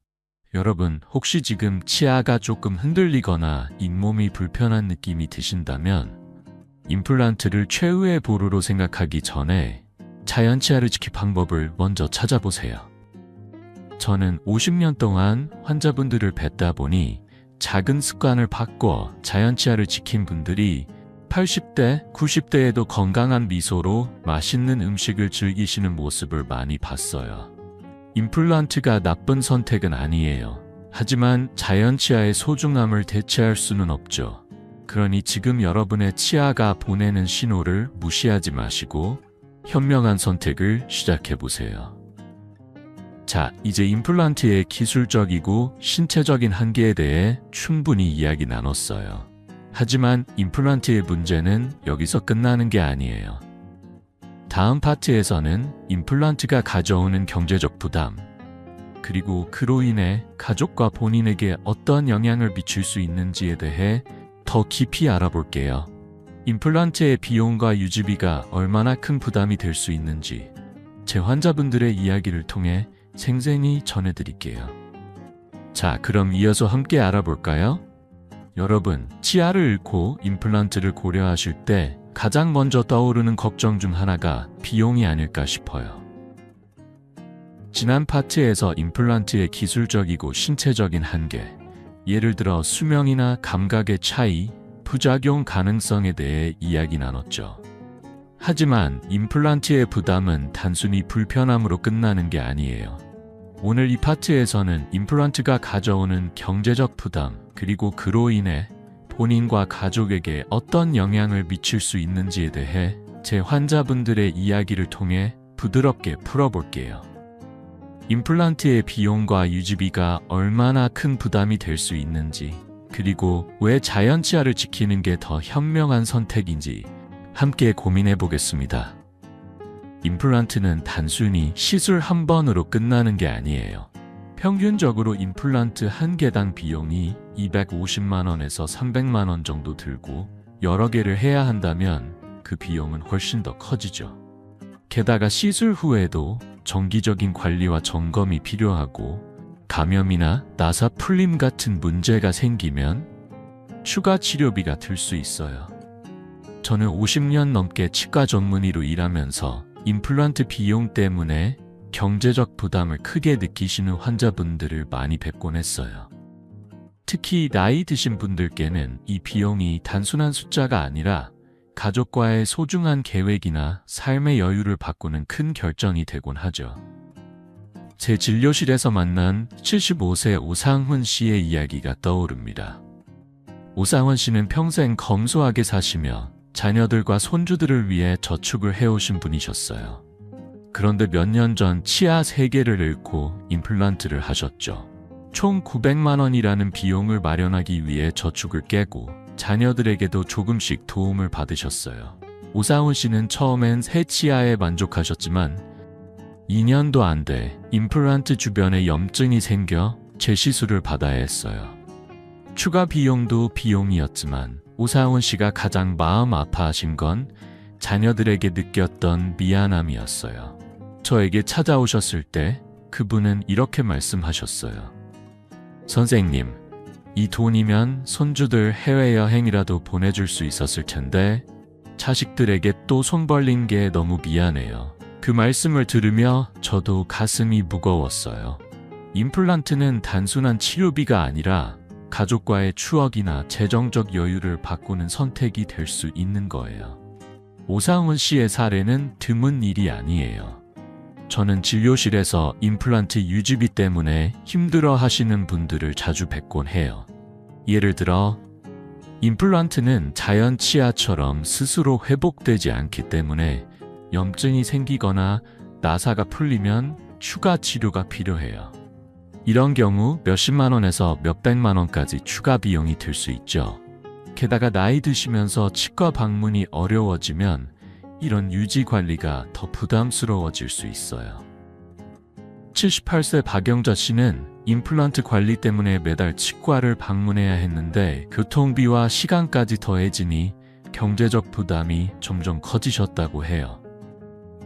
여러분, 혹시 지금 치아가 조금 흔들리거나 잇몸이 불편한 느낌이 드신다면 임플란트를 최후의 보루로 생각하기 전에 자연 치아를 지킬 방법을 먼저 찾아보세요. 저는 50년 동안 환자분들을 뵙다 보니 작은 습관을 바꿔 자연 치아를 지킨 분들이 80대, 90대에도 건강한 미소로 맛있는 음식을 즐기시는 모습을 많이 봤어요. 임플란트가 나쁜 선택은 아니에요. 하지만 자연 치아의 소중함을 대체할 수는 없죠. 그러니 지금 여러분의 치아가 보내는 신호를 무시하지 마시고 현명한 선택을 시작해 보세요. 자, 이제 임플란트의 기술적이고 신체적인 한계에 대해 충분히 이야기 나눴어요. 하지만 임플란트의 문제는 여기서 끝나는 게 아니에요. 다음 파트에서는 임플란트가 가져오는 경제적 부담, 그리고 그로 인해 가족과 본인에게 어떤 영향을 미칠 수 있는지에 대해 더 깊이 알아볼게요. 임플란트의 비용과 유지비가 얼마나 큰 부담이 될 수 있는지 제 환자분들의 이야기를 통해 생생히 전해드릴게요. 자, 그럼 이어서 함께 알아볼까요? 여러분, 치아를 잃고 임플란트를 고려하실 때 가장 먼저 떠오르는 걱정 중 하나가 비용이 아닐까 싶어요. 지난 파트에서 임플란트의 기술적이고 신체적인 한계, 예를 들어 수명이나 감각의 차이, 부작용 가능성에 대해 이야기 나눴죠. 하지만 임플란트의 부담은 단순히 불편함으로 끝나는 게 아니에요. 오늘 이 파트에서는 임플란트가 가져오는 경제적 부담, 그리고 그로 인해 본인과 가족에게 어떤 영향을 미칠 수 있는지에 대해 제 환자분들의 이야기를 통해 부드럽게 풀어볼게요. 임플란트의 비용과 유지비가 얼마나 큰 부담이 될 수 있는지, 그리고 왜 자연치아를 지키는 게 더 현명한 선택인지 함께 고민해 보겠습니다. 임플란트는 단순히 시술 한 번으로 끝나는 게 아니에요. 평균적으로 임플란트 한 개당 비용이 250만 원에서 300만 원 정도 들고 여러 개를 해야 한다면 그 비용은 훨씬 더 커지죠. 게다가 시술 후에도 정기적인 관리와 점검이 필요하고 감염이나 나사 풀림 같은 문제가 생기면 추가 치료비가 들 수 있어요. 저는 50년 넘게 치과 전문의로 일하면서 임플란트 비용 때문에 경제적 부담을 크게 느끼시는 환자분들을 많이 뵙곤 했어요. 특히 나이 드신 분들께는 이 비용이 단순한 숫자가 아니라 가족과의 소중한 계획이나 삶의 여유를 바꾸는 큰 결정이 되곤 하죠. 제 진료실에서 만난 75세 오상훈 씨의 이야기가 떠오릅니다. 오상훈 씨는 평생 검소하게 사시며 자녀들과 손주들을 위해 저축을 해오신 분이셨어요. 그런데 몇 년 전 치아 3개를 잃고 임플란트를 하셨죠. 총 900만 원이라는 비용을 마련하기 위해 저축을 깨고 자녀들에게도 조금씩 도움을 받으셨어요. 오상훈 씨는 처음엔 새 치아에 만족하셨지만 2년도 안 돼 임플란트 주변에 염증이 생겨 재시술을 받아야 했어요. 추가 비용도 비용이었지만 오상훈 씨가 가장 마음 아파하신 건 자녀들에게 느꼈던 미안함이었어요. 저에게 찾아오셨을 때 그분은 이렇게 말씀하셨어요. 선생님, 이 돈이면 손주들 해외여행이라도 보내줄 수 있었을 텐데 자식들에게 또 손 벌린 게 너무 미안해요. 그 말씀을 들으며 저도 가슴이 무거웠어요. 임플란트는 단순한 치료비가 아니라 가족과의 추억이나 재정적 여유를 바꾸는 선택이 될 수 있는 거예요. 오상훈 씨의 사례는 드문 일이 아니에요. 저는 진료실에서 임플란트 유지비 때문에 힘들어 하시는 분들을 자주 뵙곤 해요. 예를 들어, 임플란트는 자연 치아처럼 스스로 회복되지 않기 때문에 염증이 생기거나 나사가 풀리면 추가 치료가 필요해요. 이런 경우 몇십만 원에서 몇백만 원까지 추가 비용이 들 수 있죠. 게다가 나이 드시면서 치과 방문이 어려워지면 이런 유지 관리가 더 부담스러워질 수 있어요. 78세 박영자 씨는 임플란트 관리 때문에 매달 치과를 방문해야 했는데 교통비와 시간까지 더해지니 경제적 부담이 점점 커지셨다고 해요.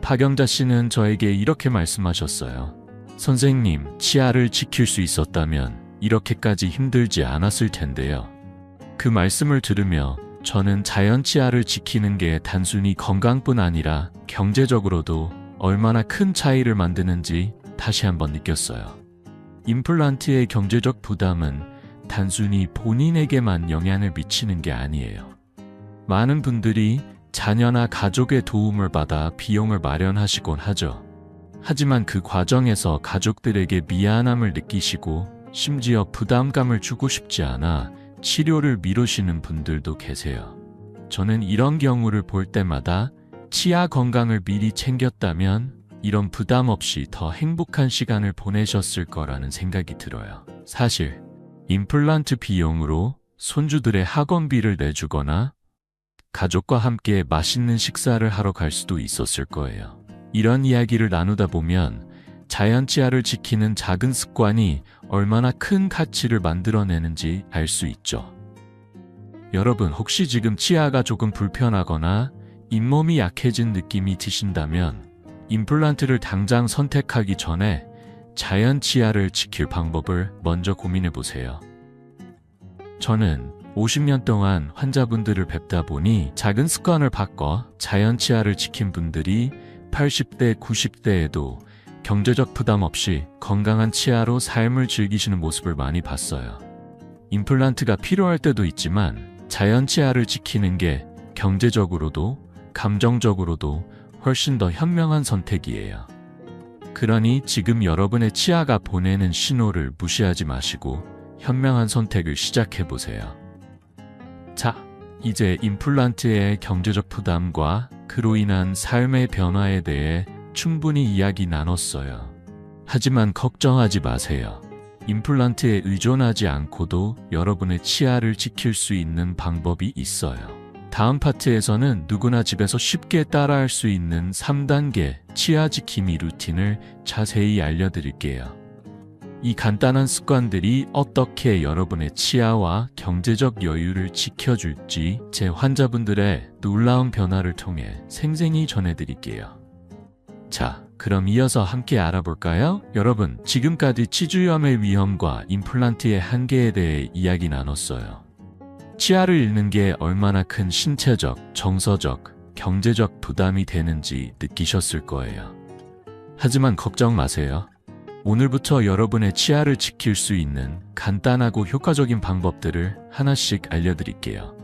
박영자 씨는 저에게 이렇게 말씀하셨어요. 선생님, 치아를 지킬 수 있었다면 이렇게까지 힘들지 않았을 텐데요. 그 말씀을 들으며 저는 자연 치아를 지키는 게 단순히 건강뿐 아니라 경제적으로도 얼마나 큰 차이를 만드는지 다시 한번 느꼈어요. 임플란트의 경제적 부담은 단순히 본인에게만 영향을 미치는 게 아니에요. 많은 분들이 자녀나 가족의 도움을 받아 비용을 마련하시곤 하죠. 하지만 그 과정에서 가족들에게 미안함을 느끼시고 심지어 부담감을 주고 싶지 않아 치료를 미루시는 분들도 계세요. 저는 이런 경우를 볼 때마다 치아 건강을 미리 챙겼다면 이런 부담 없이 더 행복한 시간을 보내셨을 거라는 생각이 들어요. 사실 임플란트 비용으로 손주들의 학원비를 내주거나 가족과 함께 맛있는 식사를 하러 갈 수도 있었을 거예요. 이런 이야기를 나누다 보면 자연 치아를 지키는 작은 습관이 얼마나 큰 가치를 만들어내는지 알 수 있죠. 여러분, 혹시 지금 치아가 조금 불편하거나 잇몸이 약해진 느낌이 드신다면 임플란트를 당장 선택하기 전에 자연 치아를 지킬 방법을 먼저 고민해 보세요. 저는 50년 동안 환자분들을 뵙다 보니 작은 습관을 바꿔 자연 치아를 지킨 분들이 80대, 90대에도 경제적 부담 없이 건강한 치아로 삶을 즐기시는 모습을 많이 봤어요. 임플란트가 필요할 때도 있지만 자연 치아를 지키는 게 경제적으로도 감정적으로도 훨씬 더 현명한 선택이에요. 그러니 지금 여러분의 치아가 보내는 신호를 무시하지 마시고 현명한 선택을 시작해 보세요. 자, 이제 임플란트의 경제적 부담과 그로 인한 삶의 변화에 대해 충분히 이야기 나눴어요. 하지만 걱정하지 마세요. 임플란트에 의존하지 않고도 여러분의 치아를 지킬 수 있는 방법이 있어요. 다음 파트에서는 누구나 집에서 쉽게 따라할 수 있는 3단계 치아 지킴이 루틴을 자세히 알려드릴게요. 이 간단한 습관들이 어떻게 여러분의 치아와 경제적 여유를 지켜줄지 제 환자분들의 놀라운 변화를 통해 생생히 전해드릴게요. 자, 그럼 이어서 함께 알아볼까요? 여러분, 지금까지 치주염의 위험과 임플란트의 한계에 대해 이야기 나눴어요. 치아를 잃는 게 얼마나 큰 신체적, 정서적, 경제적 부담이 되는지 느끼셨을 거예요. 하지만 걱정 마세요. 오늘부터 여러분의 치아를 지킬 수 있는 간단하고 효과적인 방법들을 하나씩 알려드릴게요.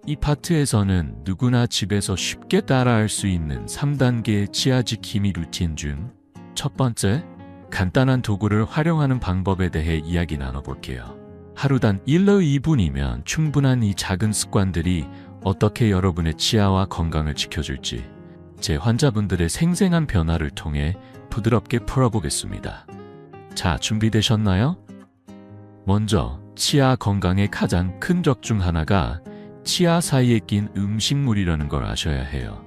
이 파트에서는 누구나 집에서 쉽게 따라할 수 있는 3단계 치아 지킴이 루틴 중 첫 번째, 간단한 도구를 활용하는 방법에 대해 이야기 나눠볼게요. 하루당 1로 2분이면 충분한 이 작은 습관들이 어떻게 여러분의 치아와 건강을 지켜줄지 제 환자분들의 생생한 변화를 통해 부드럽게 풀어보겠습니다. 자, 준비되셨나요? 먼저 치아 건강의 가장 큰 적 중 하나가 치아 사이에 낀 음식물이라는 걸 아셔야 해요.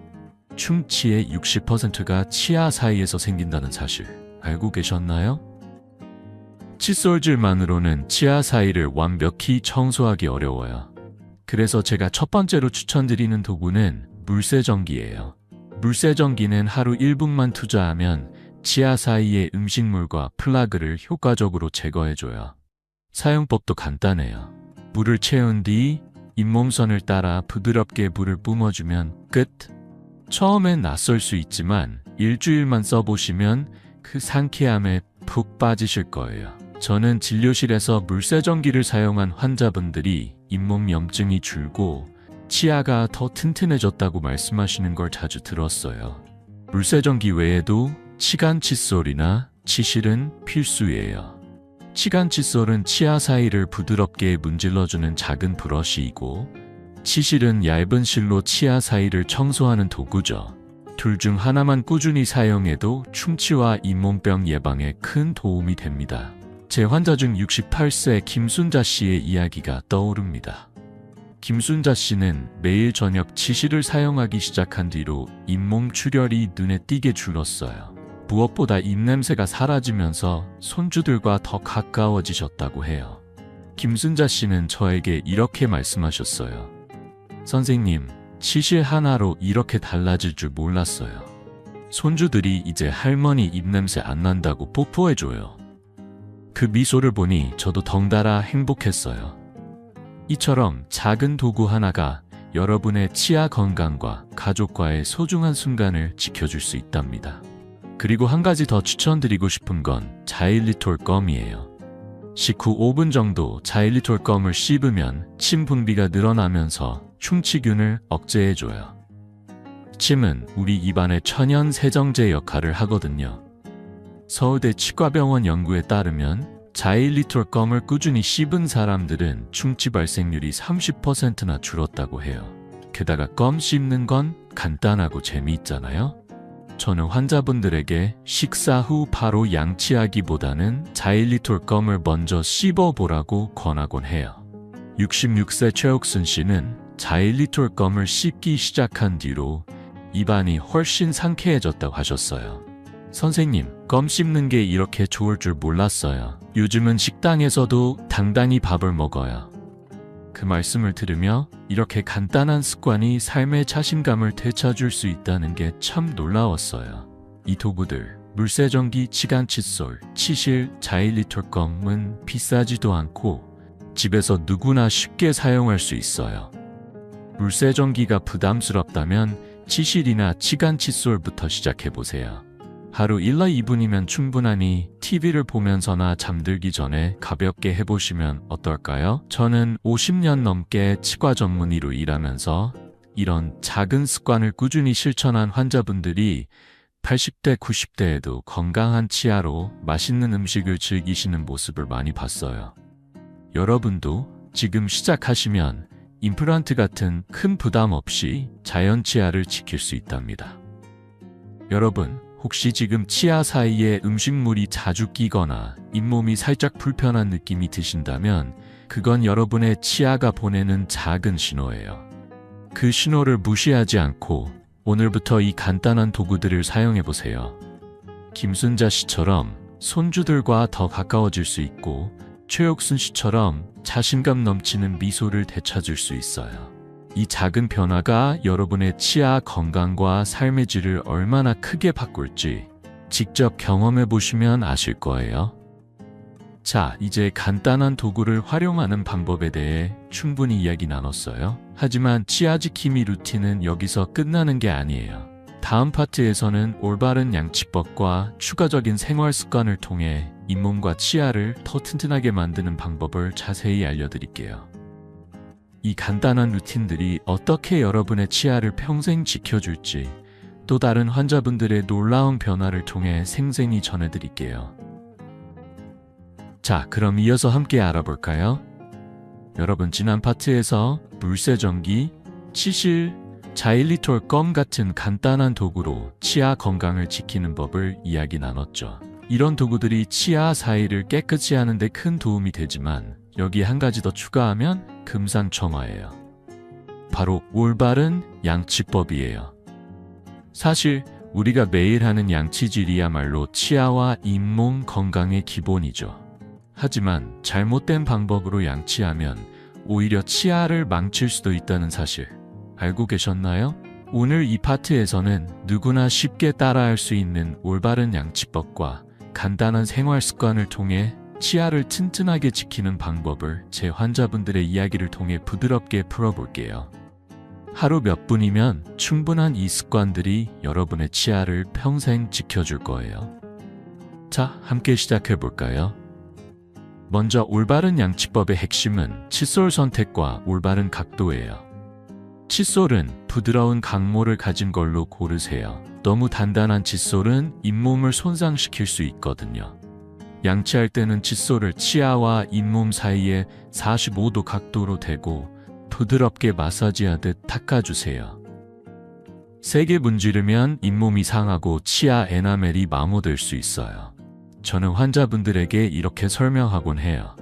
충치의 60%가 치아 사이에서 생긴다는 사실 알고 계셨나요? 칫솔질만으로는 치아 사이를 완벽히 청소하기 어려워요. 그래서 제가 첫 번째로 추천드리는 도구는 물세정기예요. 물세정기는 하루 1분만 투자하면 치아 사이의 음식물과 플라그를 효과적으로 제거해줘요. 사용법도 간단해요. 물을 채운 뒤 잇몸선을 따라 부드럽게 물을 뿜어주면 끝. 처음엔 낯설 수 있지만 일주일만 써보시면 그 상쾌함에 푹 빠지실 거예요. 저는 진료실에서 물세정기를 사용한 환자분들이 잇몸 염증이 줄고 치아가 더 튼튼해졌다고 말씀하시는 걸 자주 들었어요. 물세정기 외에도 치간 칫솔이나 치실은 필수예요. 치간 칫솔은 치아 사이를 부드럽게 문질러주는 작은 브러쉬이고 치실은 얇은 실로 치아 사이를 청소하는 도구죠. 둘 중 하나만 꾸준히 사용해도 충치와 잇몸병 예방에 큰 도움이 됩니다. 제 환자 중 68세 김순자 씨의 이야기가 떠오릅니다. 김순자 씨는 매일 저녁 치실을 사용하기 시작한 뒤로 잇몸 출혈이 눈에 띄게 줄었어요. 무엇보다 입냄새가 사라지면서 손주들과 더 가까워지셨다고 해요. 김순자 씨는 저에게 이렇게 말씀하셨어요. 선생님, 치실 하나로 이렇게 달라질 줄 몰랐어요. 손주들이 이제 할머니 입냄새 안 난다고 뽀뽀해줘요. 그 미소를 보니 저도 덩달아 행복했어요. 이처럼 작은 도구 하나가 여러분의 치아 건강과 가족과의 소중한 순간을 지켜줄 수 있답니다. 그리고 한 가지 더 추천드리고 싶은 건 자일리톨 껌이에요. 식후 5분 정도 자일리톨 껌을 씹으면 침 분비가 늘어나면서 충치균을 억제해줘요. 침은 우리 입안의 천연 세정제 역할을 하거든요. 서울대 치과병원 연구에 따르면 자일리톨 껌을 꾸준히 씹은 사람들은 충치 발생률이 30%나 줄었다고 해요. 게다가 껌 씹는 건 간단하고 재미있잖아요. 저는 환자분들에게 식사 후 바로 양치하기보다는 자일리톨 껌을 먼저 씹어보라고 권하곤 해요. 66세 최옥순 씨는 자일리톨 껌을 씹기 시작한 뒤로 입안이 훨씬 상쾌해졌다고 하셨어요. 선생님, 껌 씹는 게 이렇게 좋을 줄 몰랐어요. 요즘은 식당에서도 당당히 밥을 먹어요. 그 말씀을 들으며 이렇게 간단한 습관이 삶의 자신감을 되찾을 수 있다는 게 참 놀라웠어요. 이 도구들, 물세정기, 치간 칫솔, 치실, 자일리톨 껌은 비싸지도 않고 집에서 누구나 쉽게 사용할 수 있어요. 물세정기가 부담스럽다면 치실이나 치간 칫솔부터 시작해보세요. 하루 1~2분이면 충분하니 TV를 보면서나 잠들기 전에 가볍게 해보시면 어떨까요? 저는 50년 넘게 치과 전문의로 일하면서 이런 작은 습관을 꾸준히 실천한 환자분들이 80대, 90대에도 건강한 치아로 맛있는 음식을 즐기시는 모습을 많이 봤어요. 여러분도 지금 시작하시면 임플란트 같은 큰 부담 없이 자연 치아를 지킬 수 있답니다. 여러분, 혹시 지금 치아 사이에 음식물이 자주 끼거나 잇몸이 살짝 불편한 느낌이 드신다면 그건 여러분의 치아가 보내는 작은 신호예요. 그 신호를 무시하지 않고 오늘부터 이 간단한 도구들을 사용해보세요. 김순자 씨처럼 손주들과 더 가까워질 수 있고 최옥순 씨처럼 자신감 넘치는 미소를 되찾을 수 있어요. 이 작은 변화가 여러분의 치아 건강과 삶의 질을 얼마나 크게 바꿀지 직접 경험해 보시면 아실 거예요. 자, 이제 간단한 도구를 활용하는 방법에 대해 충분히 이야기 나눴어요. 하지만 치아 지킴이 루틴은 여기서 끝나는 게 아니에요. 다음 파트에서는 올바른 양치법과 추가적인 생활 습관을 통해 잇몸과 치아를 더 튼튼하게 만드는 방법을 자세히 알려드릴게요. 이 간단한 루틴들이 어떻게 여러분의 치아를 평생 지켜줄지 또 다른 환자분들의 놀라운 변화를 통해 생생히 전해드릴게요. 자, 그럼 이어서 함께 알아볼까요? 여러분, 지난 파트에서 물세정기, 치실, 자일리톨 껌 같은 간단한 도구로 치아 건강을 지키는 법을 이야기 나눴죠. 이런 도구들이 치아 사이를 깨끗이 하는 데 큰 도움이 되지만 여기에 한 가지 더 추가하면 금상첨화예요. 바로 올바른 양치법이에요. 사실 우리가 매일 하는 양치질이야말로 치아와 잇몸 건강의 기본이죠. 하지만 잘못된 방법으로 양치하면 오히려 치아를 망칠 수도 있다는 사실 알고 계셨나요? 오늘 이 파트에서는 누구나 쉽게 따라할 수 있는 올바른 양치법과 간단한 생활 습관을 통해 치아를 튼튼하게 지키는 방법을 제 환자분들의 이야기를 통해 부드럽게 풀어볼게요. 하루 몇 분이면 충분한 이 습관들이 여러분의 치아를 평생 지켜줄 거예요. 자, 함께 시작해볼까요? 먼저 올바른 양치법의 핵심은 칫솔 선택과 올바른 각도예요. 칫솔은 부드러운 강모를 가진 걸로 고르세요. 너무 단단한 칫솔은 잇몸을 손상시킬 수 있거든요. 양치할 때는 칫솔을 치아와 잇몸 사이에 45도 각도로 대고 부드럽게 마사지하듯 닦아주세요. 세게 문지르면 잇몸이 상하고 치아 에나멜이 마모될 수 있어요. 저는 환자분들에게 이렇게 설명하곤 해요.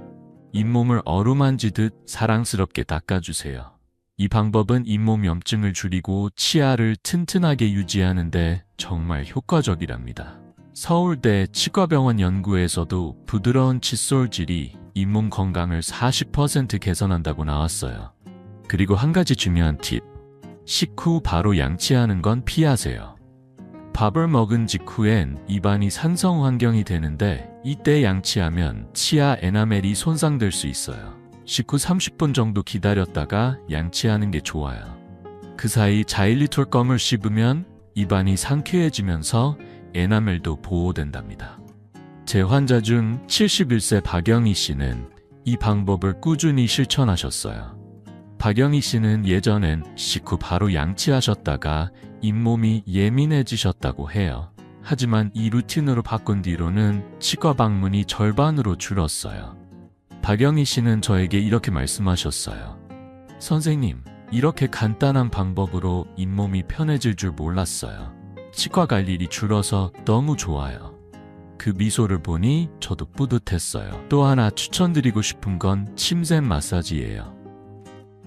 잇몸을 어루만지듯 사랑스럽게 닦아주세요. 이 방법은 잇몸 염증을 줄이고 치아를 튼튼하게 유지하는 데 정말 효과적이랍니다. 서울대 치과병원 연구에서도 부드러운 칫솔질이 잇몸 건강을 40% 개선한다고 나왔어요. 그리고 한 가지 중요한 팁. 식후 바로 양치하는 건 피하세요. 밥을 먹은 직후엔 입안이 산성 환경이 되는데 이때 양치하면 치아 에나멜이 손상될 수 있어요. 식후 30분 정도 기다렸다가 양치하는 게 좋아요. 그 사이 자일리톨 껌을 씹으면 입안이 상쾌해지면서 에나멜도 보호된답니다. 제 환자 중 71세 박영희 씨는 이 방법을 꾸준히 실천하셨어요. 박영희 씨는 예전엔 식후 바로 양치하셨다가 잇몸이 예민해지셨다고 해요. 하지만 이 루틴으로 바꾼 뒤로는 치과 방문이 절반으로 줄었어요. 박영희 씨는 저에게 이렇게 말씀하셨어요. 선생님, 이렇게 간단한 방법으로 잇몸이 편해질 줄 몰랐어요. 치과 갈 일이 줄어서 너무 좋아요. 그 미소를 보니 저도 뿌듯했어요. 또 하나 추천드리고 싶은 건 침샘 마사지예요.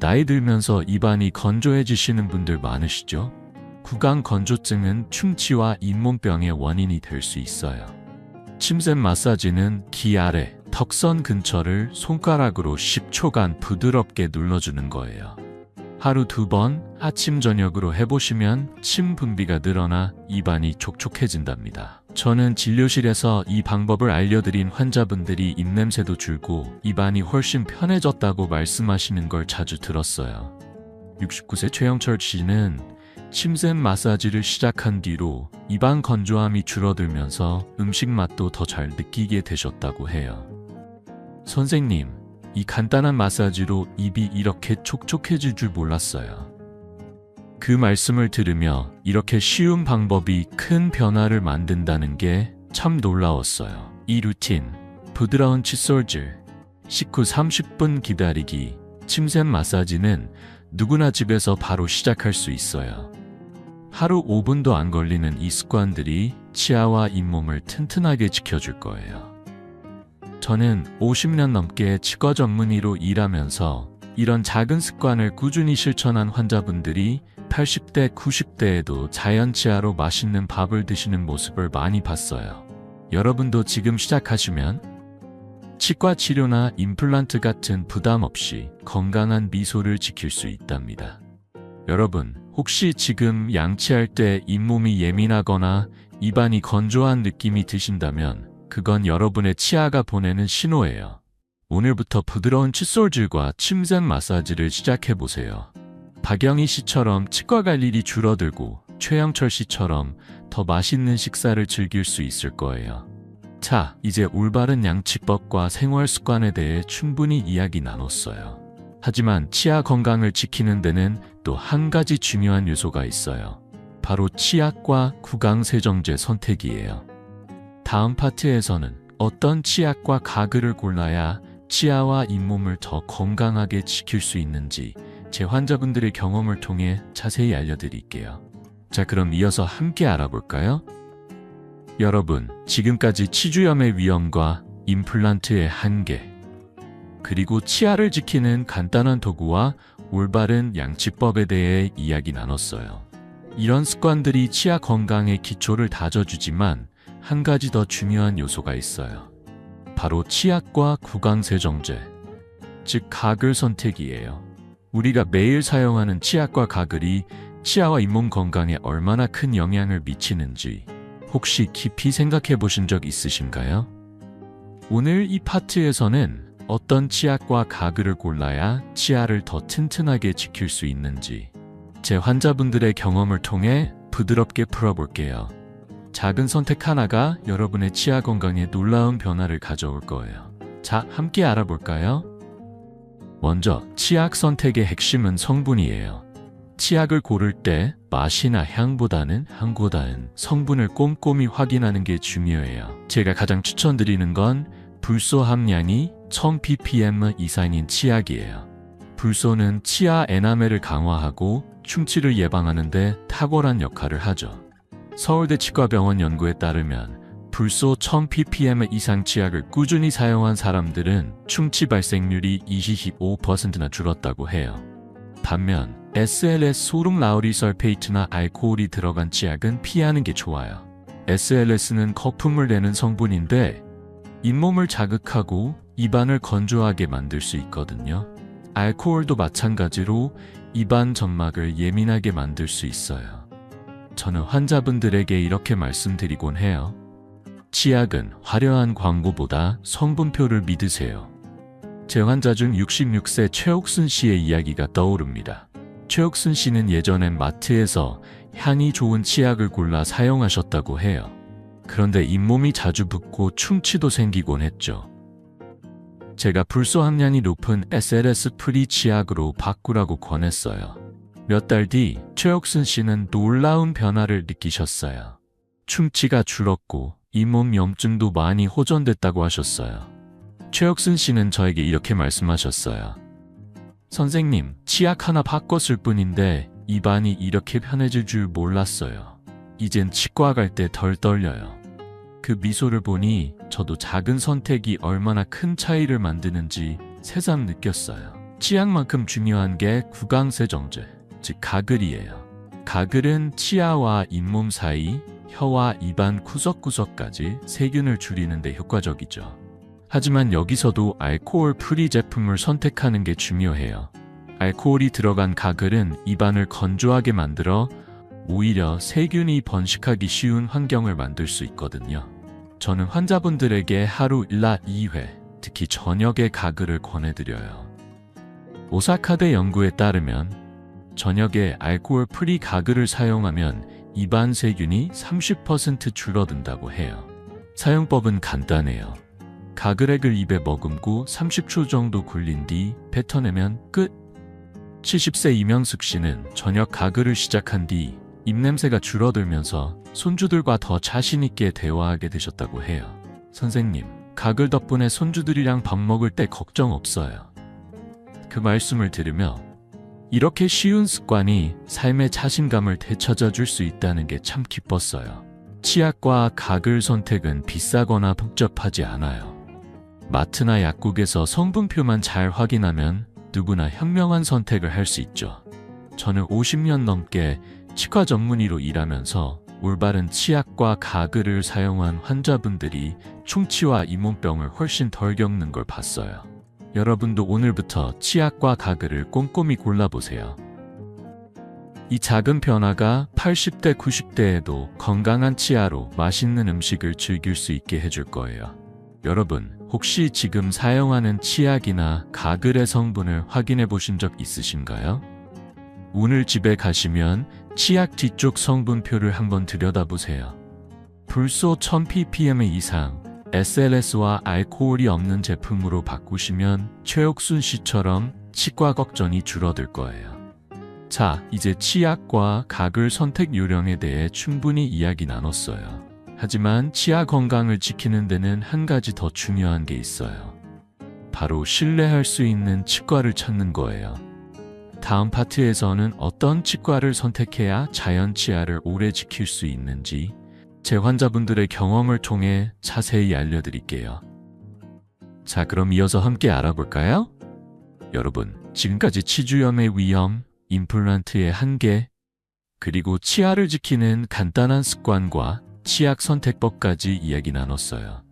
나이 들면서 입안이 건조해지시는 분들 많으시죠? 구강 건조증은 충치와 잇몸병의 원인이 될 수 있어요. 침샘 마사지는 귀 아래, 턱선 근처를 손가락으로 10초간 부드럽게 눌러주는 거예요. 하루 2번 아침 저녁으로 해보시면 침 분비가 늘어나 입안이 촉촉해진답니다. 저는 진료실에서 이 방법을 알려드린 환자분들이 입냄새도 줄고 입안이 훨씬 편해졌다고 말씀하시는 걸 자주 들었어요. 69세 최영철 씨는 침샘 마사지를 시작한 뒤로 입안 건조함이 줄어들면서 음식 맛도 더 잘 느끼게 되셨다고 해요. 선생님, 이 간단한 마사지로 입이 이렇게 촉촉해질 줄 몰랐어요. 그 말씀을 들으며 이렇게 쉬운 방법이 큰 변화를 만든다는 게 참 놀라웠어요. 이 루틴, 부드러운 칫솔질, 식후 30분 기다리기, 침샘 마사지는 누구나 집에서 바로 시작할 수 있어요. 하루 5분도 안 걸리는 이 습관들이 치아와 잇몸을 튼튼하게 지켜줄 거예요. 저는 50년 넘게 치과 전문의로 일하면서 이런 작은 습관을 꾸준히 실천한 환자분들이 80대, 90대에도 자연 치아로 맛있는 밥을 드시는 모습을 많이 봤어요. 여러분도 지금 시작하시면 치과 치료나 임플란트 같은 부담 없이 건강한 미소를 지킬 수 있답니다. 여러분, 혹시 지금 양치할 때 잇몸이 예민하거나 입안이 건조한 느낌이 드신다면 그건 여러분의 치아가 보내는 신호예요. 오늘부터 부드러운 칫솔질과 침샘 마사지를 시작해보세요. 박영희 씨처럼 치과 갈 일이 줄어들고 최영철 씨처럼 더 맛있는 식사를 즐길 수 있을 거예요. 자, 이제 올바른 양치법과 생활 습관에 대해 충분히 이야기 나눴어요. 하지만 치아 건강을 지키는 데는 또 한 가지 중요한 요소가 있어요. 바로 치약과 구강세정제 선택이에요. 다음 파트에서는 어떤 치약과 가글을 골라야 치아와 잇몸을 더 건강하게 지킬 수 있는지 제 환자분들의 경험을 통해 자세히 알려드릴게요. 자, 그럼 이어서 함께 알아볼까요? 여러분, 지금까지 치주염의 위험과 임플란트의 한계, 그리고 치아를 지키는 간단한 도구와 올바른 양치법에 대해 이야기 나눴어요. 이런 습관들이 치아 건강의 기초를 다져주지만 한 가지 더 중요한 요소가 있어요. 바로 치약과 구강세정제, 즉 가글 선택이에요. 우리가 매일 사용하는 치약과 가글이 치아와 잇몸 건강에 얼마나 큰 영향을 미치는지 혹시 깊이 생각해 보신 적 있으신가요? 오늘 이 파트에서는 어떤 치약과 가글을 골라야 치아를 더 튼튼하게 지킬 수 있는지 제 환자분들의 경험을 통해 부드럽게 풀어볼게요. 작은 선택 하나가 여러분의 치아 건강에 놀라운 변화를 가져올 거예요. 자, 함께 알아볼까요? 먼저 치약 선택의 핵심은 성분이에요. 치약을 고를 때 맛이나 향보다는 성분을 꼼꼼히 확인하는 게 중요해요. 제가 가장 추천드리는 건 불소 함량이 1000ppm 이상인 치약이에요. 불소는 치아 에나멜을 강화하고 충치를 예방하는 데 탁월한 역할을 하죠. 서울대 치과병원 연구에 따르면 불소 1000ppm 이상 치약을 꾸준히 사용한 사람들은 충치 발생률이 25%나 줄었다고 해요. 반면 SLS 소름 라우리 설페이트나 알코올이 들어간 치약은 피하는 게 좋아요. SLS는 거품을 내는 성분인데 잇몸을 자극하고 입안을 건조하게 만들 수 있거든요. 알코올도 마찬가지로 입안 점막을 예민하게 만들 수 있어요. 저는 환자분들에게 이렇게 말씀드리곤 해요. 치약은 화려한 광고보다 성분표를 믿으세요. 제 환자 중 66세 최옥순 씨의 이야기가 떠오릅니다. 최옥순 씨는 예전엔 마트에서 향이 좋은 치약을 골라 사용하셨다고 해요. 그런데 잇몸이 자주 붓고 충치도 생기곤 했죠. 제가 불소 함량이 높은 SLS 프리 치약으로 바꾸라고 권했어요. 몇 달 뒤 최옥순 씨는 놀라운 변화를 느끼셨어요. 충치가 줄었고 잇몸 염증도 많이 호전됐다고 하셨어요. 최혁순 씨는 저에게 이렇게 말씀하셨어요. 선생님, 치약 하나 바꿨을 뿐인데 입안이 이렇게 편해질 줄 몰랐어요. 이젠 치과 갈 때 덜 떨려요. 그 미소를 보니 저도 작은 선택이 얼마나 큰 차이를 만드는지 새삼 느꼈어요. 치약만큼 중요한 게 구강세정제, 즉 가글이에요. 가글은 치아와 잇몸 사이, 혀와 입안 구석구석까지 세균을 줄이는 데 효과적이죠. 하지만 여기서도 알코올 프리 제품을 선택하는 게 중요해요. 알코올이 들어간 가글은 입안을 건조하게 만들어 오히려 세균이 번식하기 쉬운 환경을 만들 수 있거든요. 저는 환자분들에게 하루 1나 2회, 특히 저녁에 가글을 권해드려요. 오사카대 연구에 따르면 저녁에 알코올 프리 가글을 사용하면 입안 세균이 30% 줄어든다고 해요. 사용법은 간단해요. 가글액을 입에 머금고 30초 정도 굴린 뒤 뱉어내면 끝! 70세 이명숙 씨는 저녁 가글을 시작한 뒤 입냄새가 줄어들면서 손주들과 더 자신있게 대화하게 되셨다고 해요. 선생님, 가글 덕분에 손주들이랑 밥 먹을 때 걱정 없어요. 그 말씀을 들으며 이렇게 쉬운 습관이 삶의 자신감을 되찾아 줄 수 있다는 게 참 기뻤어요. 치약과 가글 선택은 비싸거나 복잡하지 않아요. 마트나 약국에서 성분표만 잘 확인하면 누구나 현명한 선택을 할 수 있죠. 저는 50년 넘게 치과 전문의로 일하면서 올바른 치약과 가글을 사용한 환자분들이 충치와 잇몸병을 훨씬 덜 겪는 걸 봤어요. 여러분도 오늘부터 치약과 가글을 꼼꼼히 골라보세요. 이 작은 변화가 80대, 90대에도 건강한 치아로 맛있는 음식을 즐길 수 있게 해줄 거예요. 여러분, 혹시 지금 사용하는 치약이나 가글의 성분을 확인해 보신 적 있으신가요? 오늘 집에 가시면 치약 뒤쪽 성분표를 한번 들여다보세요. 불소 1000ppm 이상, SLS와 알코올이 없는 제품으로 바꾸시면 최옥순 씨처럼 치과 걱정이 줄어들 거예요. 자, 이제 치약과 가글 선택 요령에 대해 충분히 이야기 나눴어요. 하지만 치아 건강을 지키는 데는 한 가지 더 중요한 게 있어요. 바로 신뢰할 수 있는 치과를 찾는 거예요. 다음 파트에서는 어떤 치과를 선택해야 자연 치아를 오래 지킬 수 있는지 제 환자분들의 경험을 통해 자세히 알려드릴게요. 자, 그럼 이어서 함께 알아볼까요? 여러분, 지금까지 치주염의 위험, 임플란트의 한계, 그리고 치아를 지키는 간단한 습관과 치약 선택법까지 이야기 나눴어요.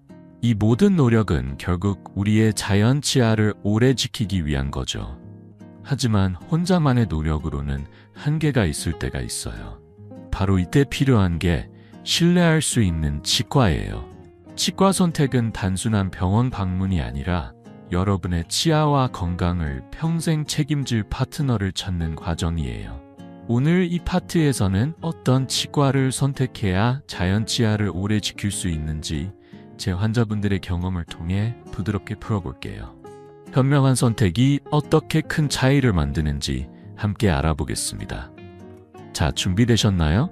이 모든 노력은 결국 우리의 자연 치아를 오래 지키기 위한 거죠. 하지만 혼자만의 노력으로는 한계가 있을 때가 있어요. 바로 이때 필요한 게 신뢰할 수 있는 치과예요. 치과 선택은 단순한 병원 방문이 아니라 여러분의 치아와 건강을 평생 책임질 파트너를 찾는 과정이에요. 오늘 이 파트에서는 어떤 치과를 선택해야 자연 치아를 오래 지킬 수 있는지 제 환자분들의 경험을 통해 부드럽게 풀어볼게요. 현명한 선택이 어떻게 큰 차이를 만드는지 함께 알아보겠습니다. 자, 준비되셨나요?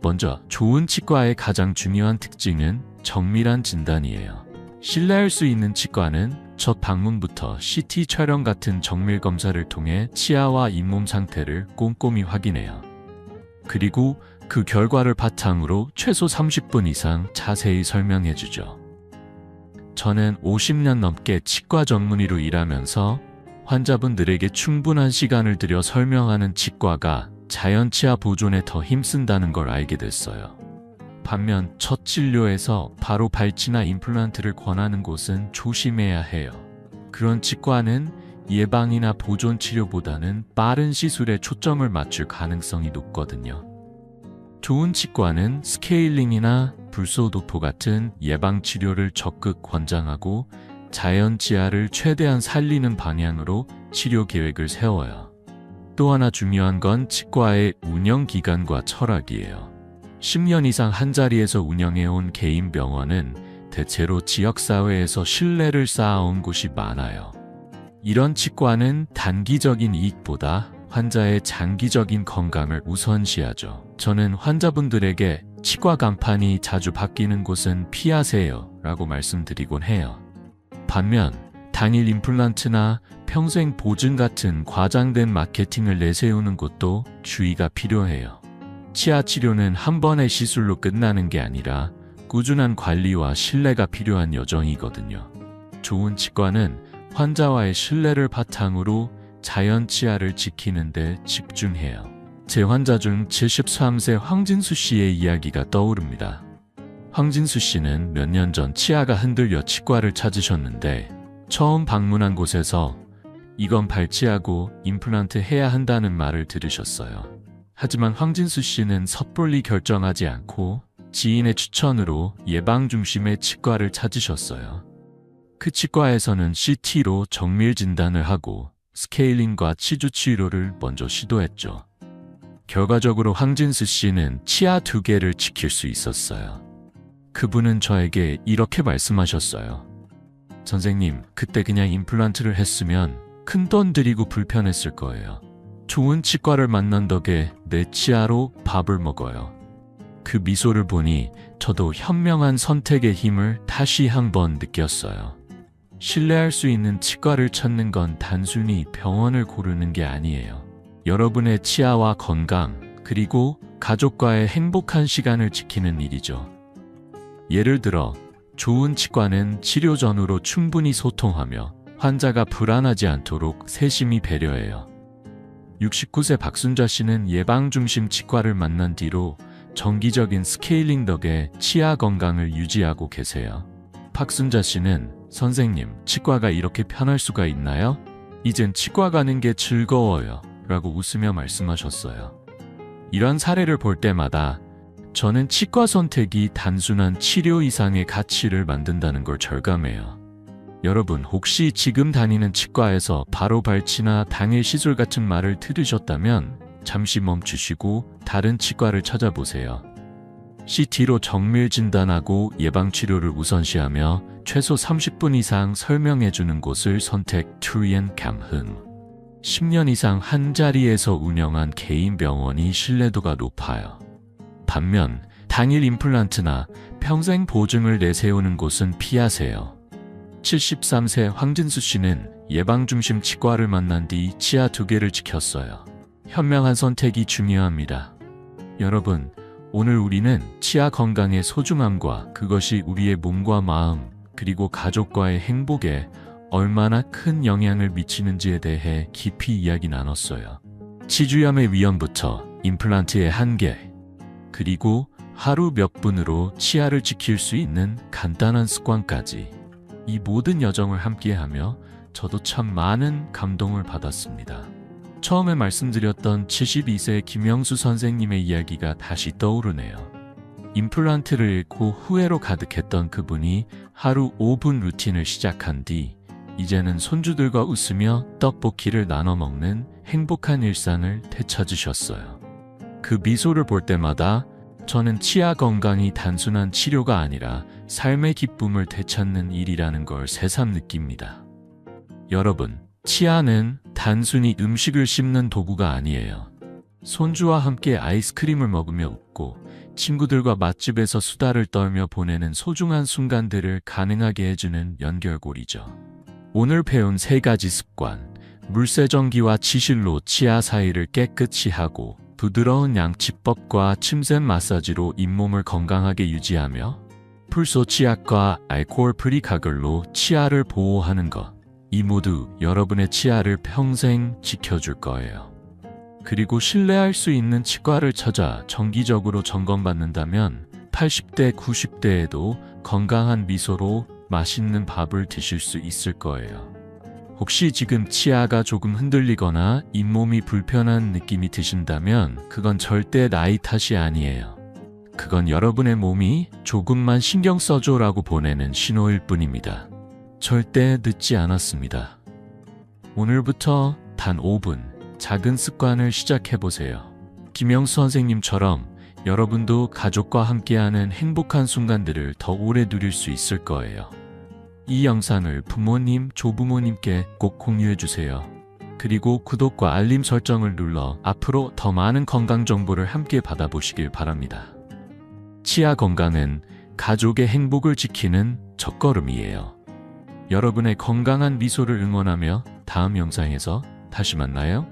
먼저 좋은 치과의 가장 중요한 특징은 정밀한 진단이에요. 신뢰할 수 있는 치과는 첫 방문부터 CT 촬영 같은 정밀 검사를 통해 치아와 잇몸 상태를 꼼꼼히 확인해요. 그리고 그 결과를 바탕으로 최소 30분 이상 자세히 설명해주죠. 저는 50년 넘게 치과 전문의로 일하면서 환자분들에게 충분한 시간을 들여 설명하는 치과가 자연 치아 보존에 더 힘쓴다는 걸 알게 됐어요. 반면 첫 진료에서 바로 발치나 임플란트를 권하는 곳은 조심해야 해요. 그런 치과는 예방이나 보존 치료보다는 빠른 시술에 초점을 맞출 가능성이 높거든요. 좋은 치과는 스케일링이나 불소도포 같은 예방 치료를 적극 권장하고 자연 치아를 최대한 살리는 방향으로 치료 계획을 세워요. 또 하나 중요한 건 치과의 운영 기간과 철학이에요. 10년 이상 한자리에서 운영해온 개인 병원은 대체로 지역사회에서 신뢰를 쌓아온 곳이 많아요. 이런 치과는 단기적인 이익보다 환자의 장기적인 건강을 우선시하죠. 저는 환자분들에게 치과 강판이 자주 바뀌는 곳은 피하세요 라고 말씀드리곤 해요. 반면 당일 임플란트나 평생 보증 같은 과장된 마케팅을 내세우는 곳도 주의가 필요해요. 치아 치료는 한 번의 시술로 끝나는 게 아니라 꾸준한 관리와 신뢰가 필요한 여정이거든요. 좋은 치과는 환자와의 신뢰를 바탕으로 자연 치아를 지키는 데 집중해요. 제 환자 중 73세 황진수 씨의 이야기가 떠오릅니다. 황진수 씨는 몇 년 전 치아가 흔들려 치과를 찾으셨는데 처음 방문한 곳에서 이건 발치하고 임플란트 해야 한다는 말을 들으셨어요. 하지만 황진수 씨는 섣불리 결정하지 않고 지인의 추천으로 예방중심의 치과를 찾으셨어요. 그 치과에서는 CT로 정밀 진단을 하고 스케일링과 치주 치료를 먼저 시도했죠. 결과적으로 황진수 씨는 치아 2개를 지킬 수 있었어요. 그분은 저에게 이렇게 말씀하셨어요. 선생님, 그때 그냥 임플란트를 했으면 큰돈 들이고 불편했을 거예요. 좋은 치과를 만난 덕에 내 치아로 밥을 먹어요. 그 미소를 보니 저도 현명한 선택의 힘을 다시 한번 느꼈어요. 신뢰할 수 있는 치과를 찾는 건 단순히 병원을 고르는 게 아니에요. 여러분의 치아와 건강, 그리고 가족과의 행복한 시간을 지키는 일이죠. 예를 들어, 좋은 치과는 치료 전후로 충분히 소통하며 환자가 불안하지 않도록 세심히 배려해요. 69세 박순자 씨는 예방중심 치과를 만난 뒤로 정기적인 스케일링 덕에 치아 건강을 유지하고 계세요. 박순자 씨는 선생님, 치과가 이렇게 편할 수가 있나요? 이젠 치과 가는 게 즐거워요. 라고 웃으며 말씀하셨어요. 이런 사례를 볼 때마다 저는 치과 선택이 단순한 치료 이상의 가치를 만든다는 걸 절감해요. 여러분, 혹시 지금 다니는 치과에서 바로 발치나 당일 시술 같은 말을 들으셨다면 잠시 멈추시고 다른 치과를 찾아보세요. CT로 정밀 진단하고 예방치료를 우선시하며 최소 30분 이상 설명해주는 곳을 선택. 투리엔 감흥. 10년 이상 한자리에서 운영한 개인 병원이 신뢰도가 높아요. 반면 당일 임플란트나 평생 보증을 내세우는 곳은 피하세요. 73세 황진수 씨는 예방중심 치과를 만난 뒤 치아 2개를 지켰어요. 현명한 선택이 중요합니다. 여러분, 오늘 우리는 치아 건강의 소중함과 그것이 우리의 몸과 마음, 그리고 가족과의 행복에 얼마나 큰 영향을 미치는지에 대해 깊이 이야기 나눴어요. 치주염의 위험부터 임플란트의 한계, 그리고 하루 몇 분으로 치아를 지킬 수 있는 간단한 습관까지, 이 모든 여정을 함께하며 저도 참 많은 감동을 받았습니다. 처음에 말씀드렸던 72세 김영수 선생님의 이야기가 다시 떠오르네요. 임플란트를 잃고 후회로 가득했던 그분이 하루 5분 루틴을 시작한 뒤 이제는 손주들과 웃으며 떡볶이를 나눠 먹는 행복한 일상을 되찾으셨어요. 그 미소를 볼 때마다 저는 치아 건강이 단순한 치료가 아니라 삶의 기쁨을 되찾는 일이라는 걸 새삼 느낍니다. 여러분, 치아는 단순히 음식을 씹는 도구가 아니에요. 손주와 함께 아이스크림을 먹으며 웃고 친구들과 맛집에서 수다를 떨며 보내는 소중한 순간들을 가능하게 해주는 연결고리죠. 오늘 배운 3가지 습관, 물세정기와 치실로 치아 사이를 깨끗이 하고 부드러운 양치법과 침샘 마사지로 잇몸을 건강하게 유지하며 풀소 치약과 알코올 프리 가글로 치아를 보호하는 것, 이 모두 여러분의 치아를 평생 지켜줄 거예요. 그리고 신뢰할 수 있는 치과를 찾아 정기적으로 점검받는다면 80대, 90대에도 건강한 미소로 맛있는 밥을 드실 수 있을 거예요. 혹시 지금 치아가 조금 흔들리거나 잇몸이 불편한 느낌이 드신다면 그건 절대 나이 탓이 아니에요. 그건 여러분의 몸이 조금만 신경 써줘라고 보내는 신호일 뿐입니다. 절대 늦지 않았습니다. 오늘부터 단 5분 작은 습관을 시작해보세요. 김영수 선생님처럼 여러분도 가족과 함께하는 행복한 순간들을 더 오래 누릴 수 있을 거예요. 이 영상을 부모님, 조부모님께 꼭 공유해주세요. 그리고 구독과 알림 설정을 눌러 앞으로 더 많은 건강 정보를 함께 받아보시길 바랍니다. 치아 건강은 가족의 행복을 지키는 첫걸음이에요. 여러분의 건강한 미소를 응원하며 다음 영상에서 다시 만나요.